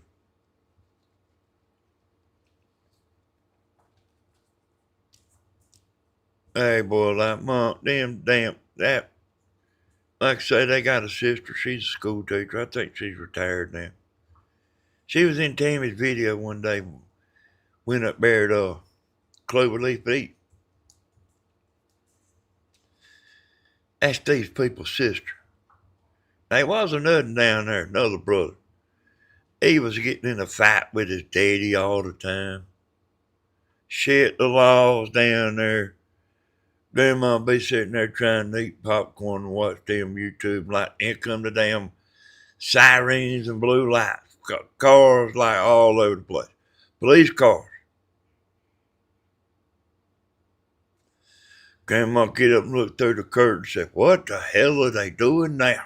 Hey, boy, like, mom, that, like I say, they got a sister. She's a school teacher. I think she's retired now. She was in Tammy's video one day, went up there at Cloverleaf Beach. That's these people's sister. There wasn't nothing down there, another brother. He was getting in a fight with his daddy all the time. Shit, the laws down there. Grandma be sitting there trying to eat popcorn and watch damn YouTube. Like, here come the damn sirens and blue lights. Cars like all over the place. Police cars. Grandma get up and look through the curtain and say, what the hell are they doing now?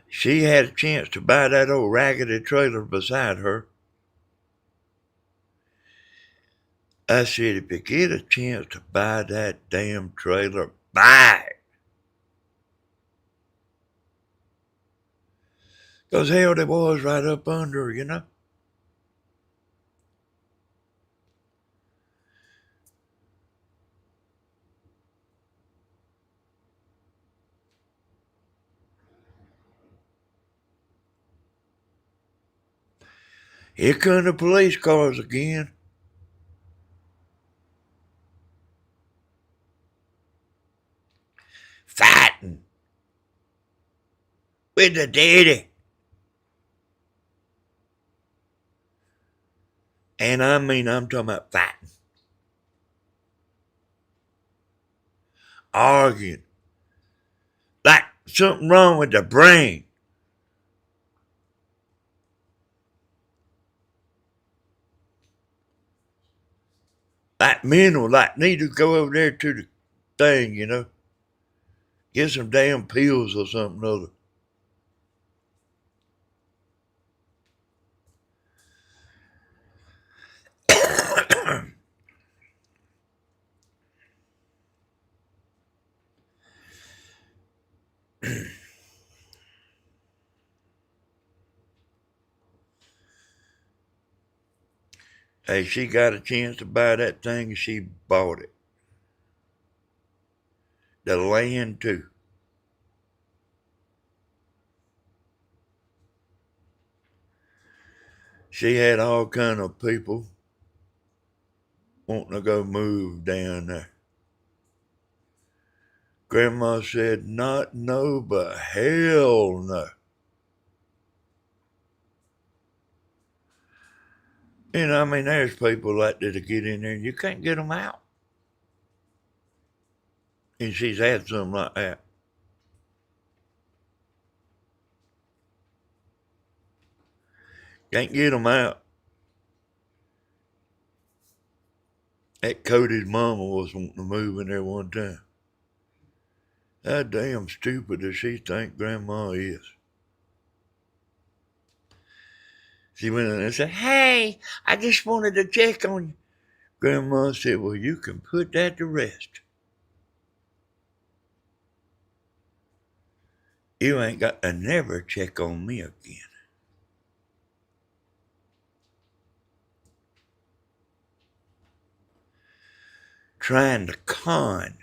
She had a chance to buy that old raggedy trailer beside her. I said, if you get a chance to buy that damn trailer, buy it. Because hell, there was right up under. Here come the police cars again. Fighting with the daddy. And I mean, I'm talking about fighting, arguing, like something wrong with the brain. Like mental, like need to go over there to the thing, you know. Get some damn pills or something other. Hey, she got a chance to buy that thing and she bought it. The land too. She had all kind of people wanting to go move down there. Grandma said, not no, but hell no. And I mean, there's people like that to get in there and you can't get them out. And she's had something like that. Can't get them out. That Cody's mama was wanting to move in there one time. How damn stupid does she think Grandma is? She went in and said, hey, I just wanted to check on you. Grandma said, well, you can put that to rest. You ain't got to never check on me again. Trying to con.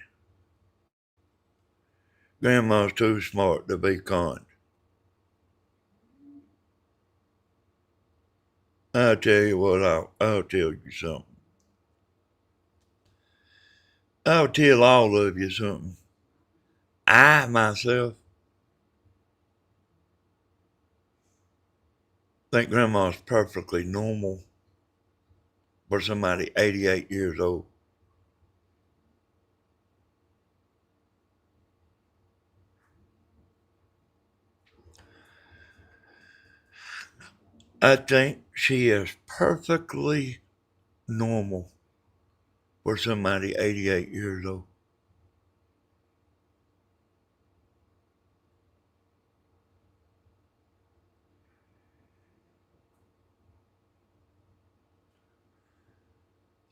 Grandma's too smart to be conned. I'll tell you what, I'll tell you something. I'll tell all of you something. I, myself, think Grandma's perfectly normal for somebody 88 years old. I think she is perfectly normal for somebody 88 years old.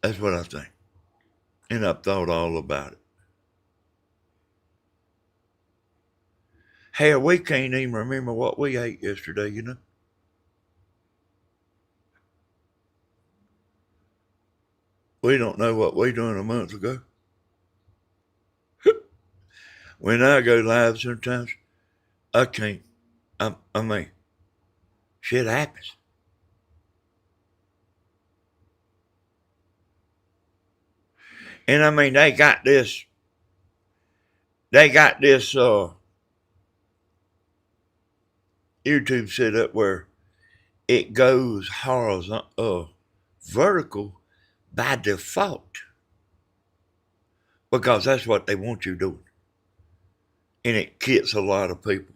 That's what I think. And I've thought all about it. Hell, we can't even remember what we ate yesterday, you know? We don't know what we done a month ago. When I go live sometimes, I can't. I mean, shit happens. And I mean, they got this YouTube set up where it goes horizontal, vertical by default. Because that's what they want you doing. And it gets a lot of people.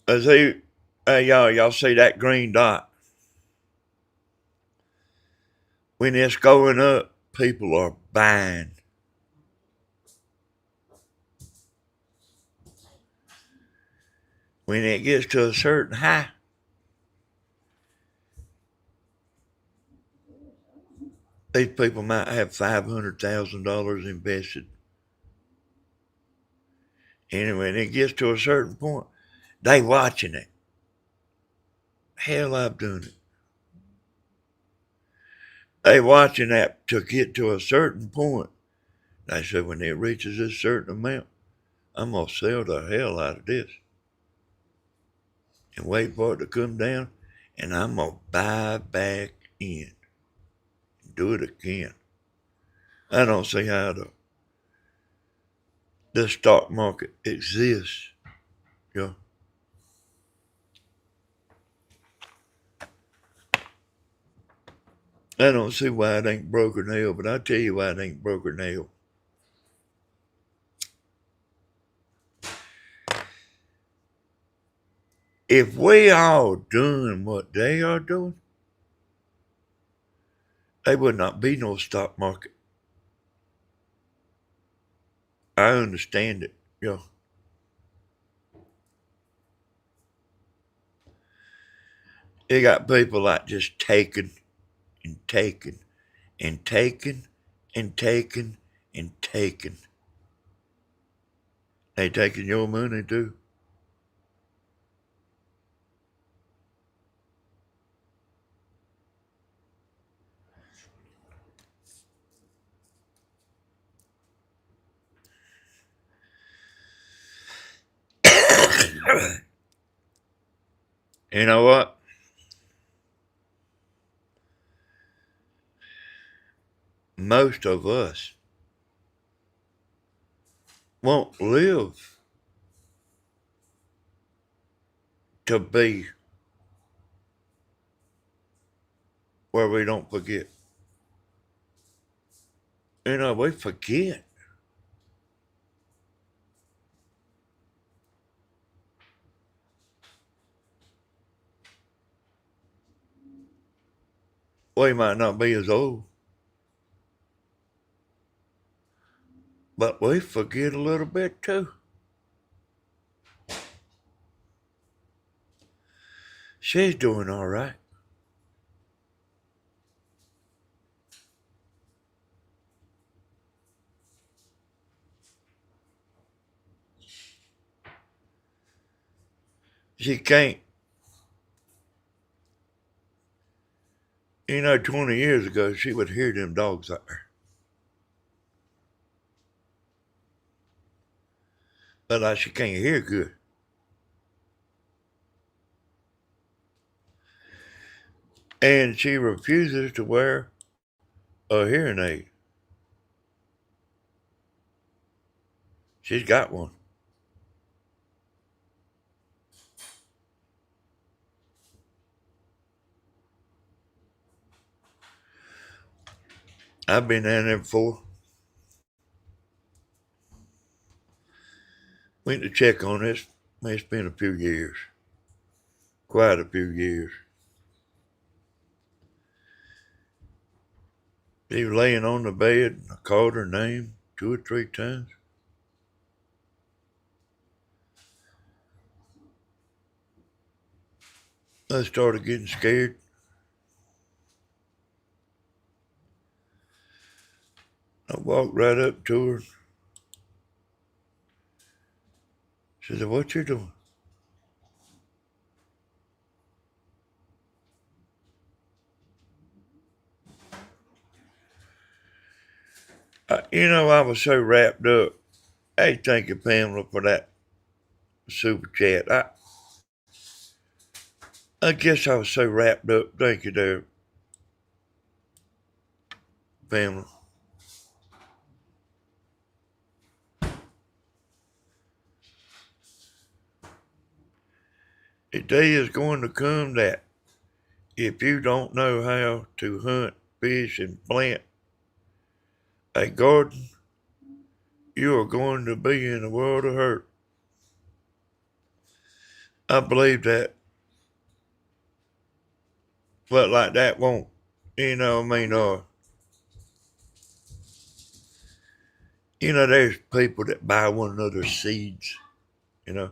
Y'all see that green dot? When it's going up, people are buying. When it gets to a certain high, these people might have $500,000 invested. And when it gets to a certain point, they watching it. Hell, I've done it. They watching that to get to a certain point. They said when it reaches a certain amount, I'm going to sell the hell out of this. And wait for it to come down and I'm going to buy back in. Do it again. I don't see how the stock market exists. Yeah. I don't see why it ain't broke or nailed, but I'll tell you why it ain't broke or nailed. If we all doing what they are doing, there would not be no stock market. I understand it. Yeah. You got people like just taking and taking and taking and taking and taking. They taking your money too. You know what? Most of us won't live to be where we don't forget. You know, we forget. We might not be as old, but we forget a little bit too. She's doing all right. She can't. 20 years ago, she would hear them dogs out there. But like she can't hear good. And she refuses to wear a hearing aid. She's got one. I've been down there before. Went to check on this. It's been a few years. Quite a few years. She was laying on the bed. I called her name 2 or 3 times. I started getting scared. I walked right up to her. She said, "What you doing?" I was so wrapped up. Hey, thank you, Pamela, for that super chat. I guess I was so wrapped up. Thank you there, Pamela. A day is going to come that if you don't know how to hunt, fish, and plant a garden, you are going to be in a world of hurt. I believe that, but like that won't, there's people that buy one another's seeds, you know,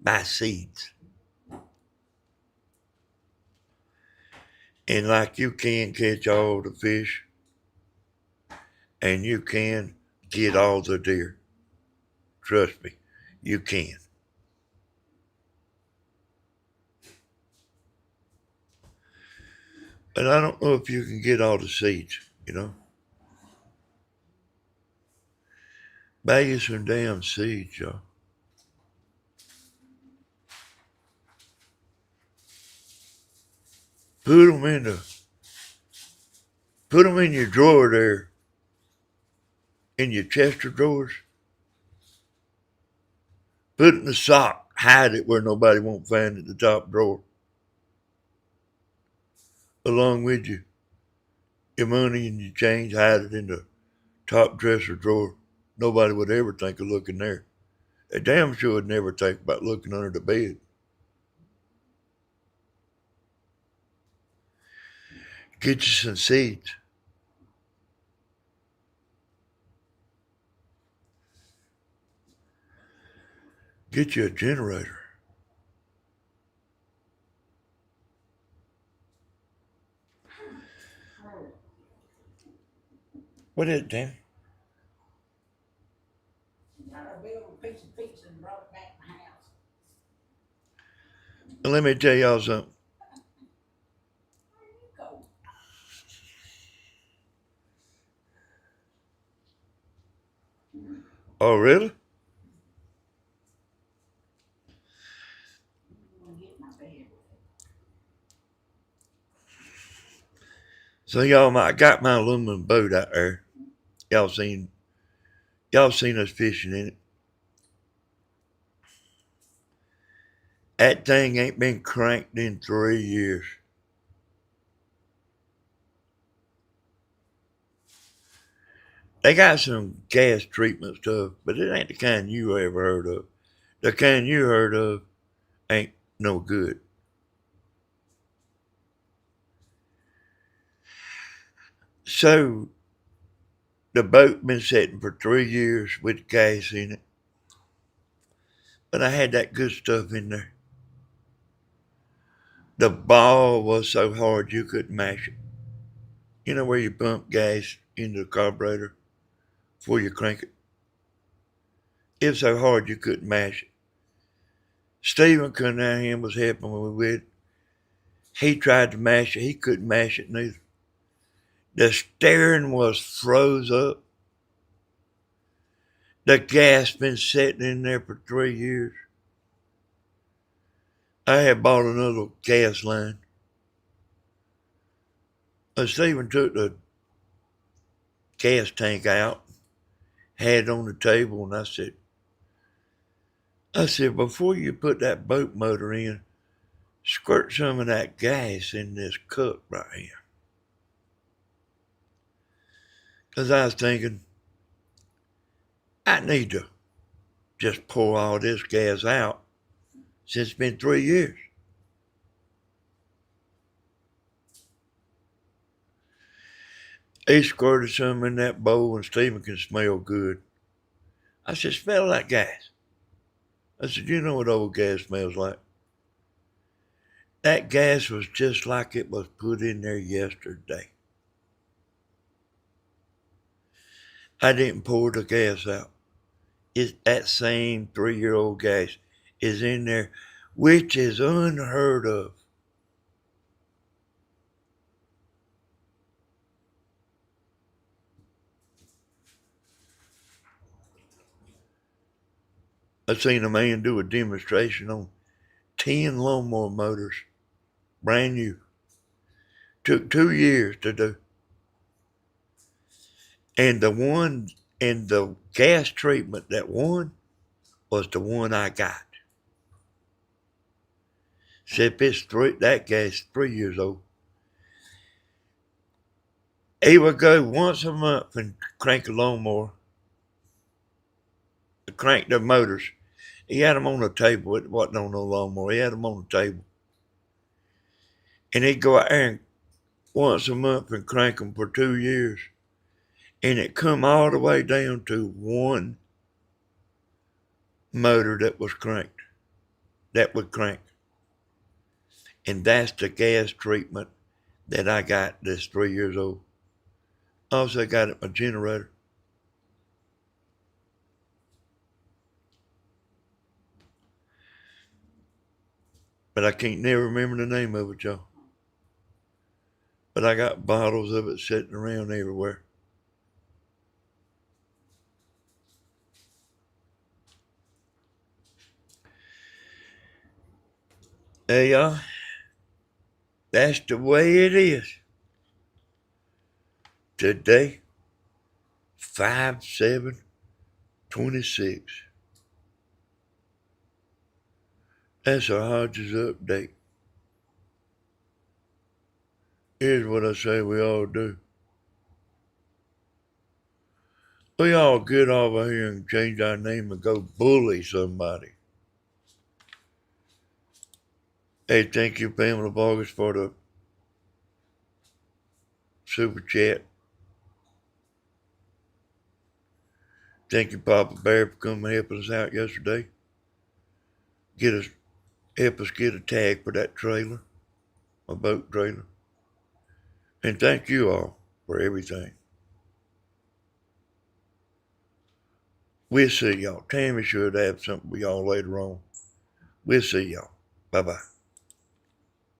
buy seeds. And like you can catch all the fish and you can get all the deer. Trust me, you can. But I don't know if you can get all the seeds. Buy you some damn seeds, y'all. put them in your drawer there, in your chest of drawers. Put it in the sock, hide it where nobody won't find it, the top drawer. Along with your money and your change, hide it in the top dresser drawer. Nobody would ever think of looking there. They damn sure would never think about looking under the bed. Get you some seeds. Get you a generator. What is it, Dan? Got a big old piece of pizza and brought it back to my house. And let me tell y'all something. Where you go? Oh, really? I'm gonna get my bed. So y'all, I got my aluminum boat out there. Y'all seen us fishing in it. That thing ain't been cranked in 3 years. They got some gas treatment stuff, but it ain't the kind you ever heard of. The kind you heard of ain't no good. So the boat been sitting for 3 years with gas in it. But I had that good stuff in there. The ball was so hard you couldn't mash it. You know where you pump gas into the carburetor before you crank it? It was so hard you couldn't mash it. Stephen come down here and was helping me with it. He tried to mash it. He couldn't mash it neither. The steering was froze up. The gas been sitting in there for 3 years. I had bought another gas line. And Stephen took the gas tank out, had it on the table, and I said, before you put that boat motor in, squirt some of that gas in this cup right here. Because I was thinking, I need to just pour all this gas out since it's been 3 years. He squirted some in that bowl and Stephen can smell good. I said, smell that gas. I said, you know what old gas smells like? That gas was just like it was put in there yesterday. I didn't pour the gas out. It's that same 3-year-old gas is in there, which is unheard of. I seen a man do a demonstration on 10 lawnmower motors, brand new. Took 2 years to do. And the gas treatment that won was the one I got. Except that gas is 3 years old. He would go once a month and crank a lawnmower, crank the motors. He had them on the table. It wasn't on no lawnmower. He had them on the table. And he'd go out there and once a month and crank them for 2 years. And it come all the way down to one motor that was cranked, that would crank. And that's the gas treatment that I got that's 3 years old. Also got it my generator. But I can't never remember the name of it, y'all. But I got bottles of it sitting around everywhere. Hey, y'all. That's the way it is. Today, 5/7/26. That's a Hodges update. Here's what I say we all do. We all get over here and change our name and go bully somebody. Hey, thank you, Pamela Vargas, for the super chat. Thank you, Papa Bear, for coming and helping us out yesterday. Help us get a tag for that trailer, my boat trailer. And thank you all for everything. We'll see y'all. Tammy should have something for y'all later on. We'll see y'all. Bye-bye.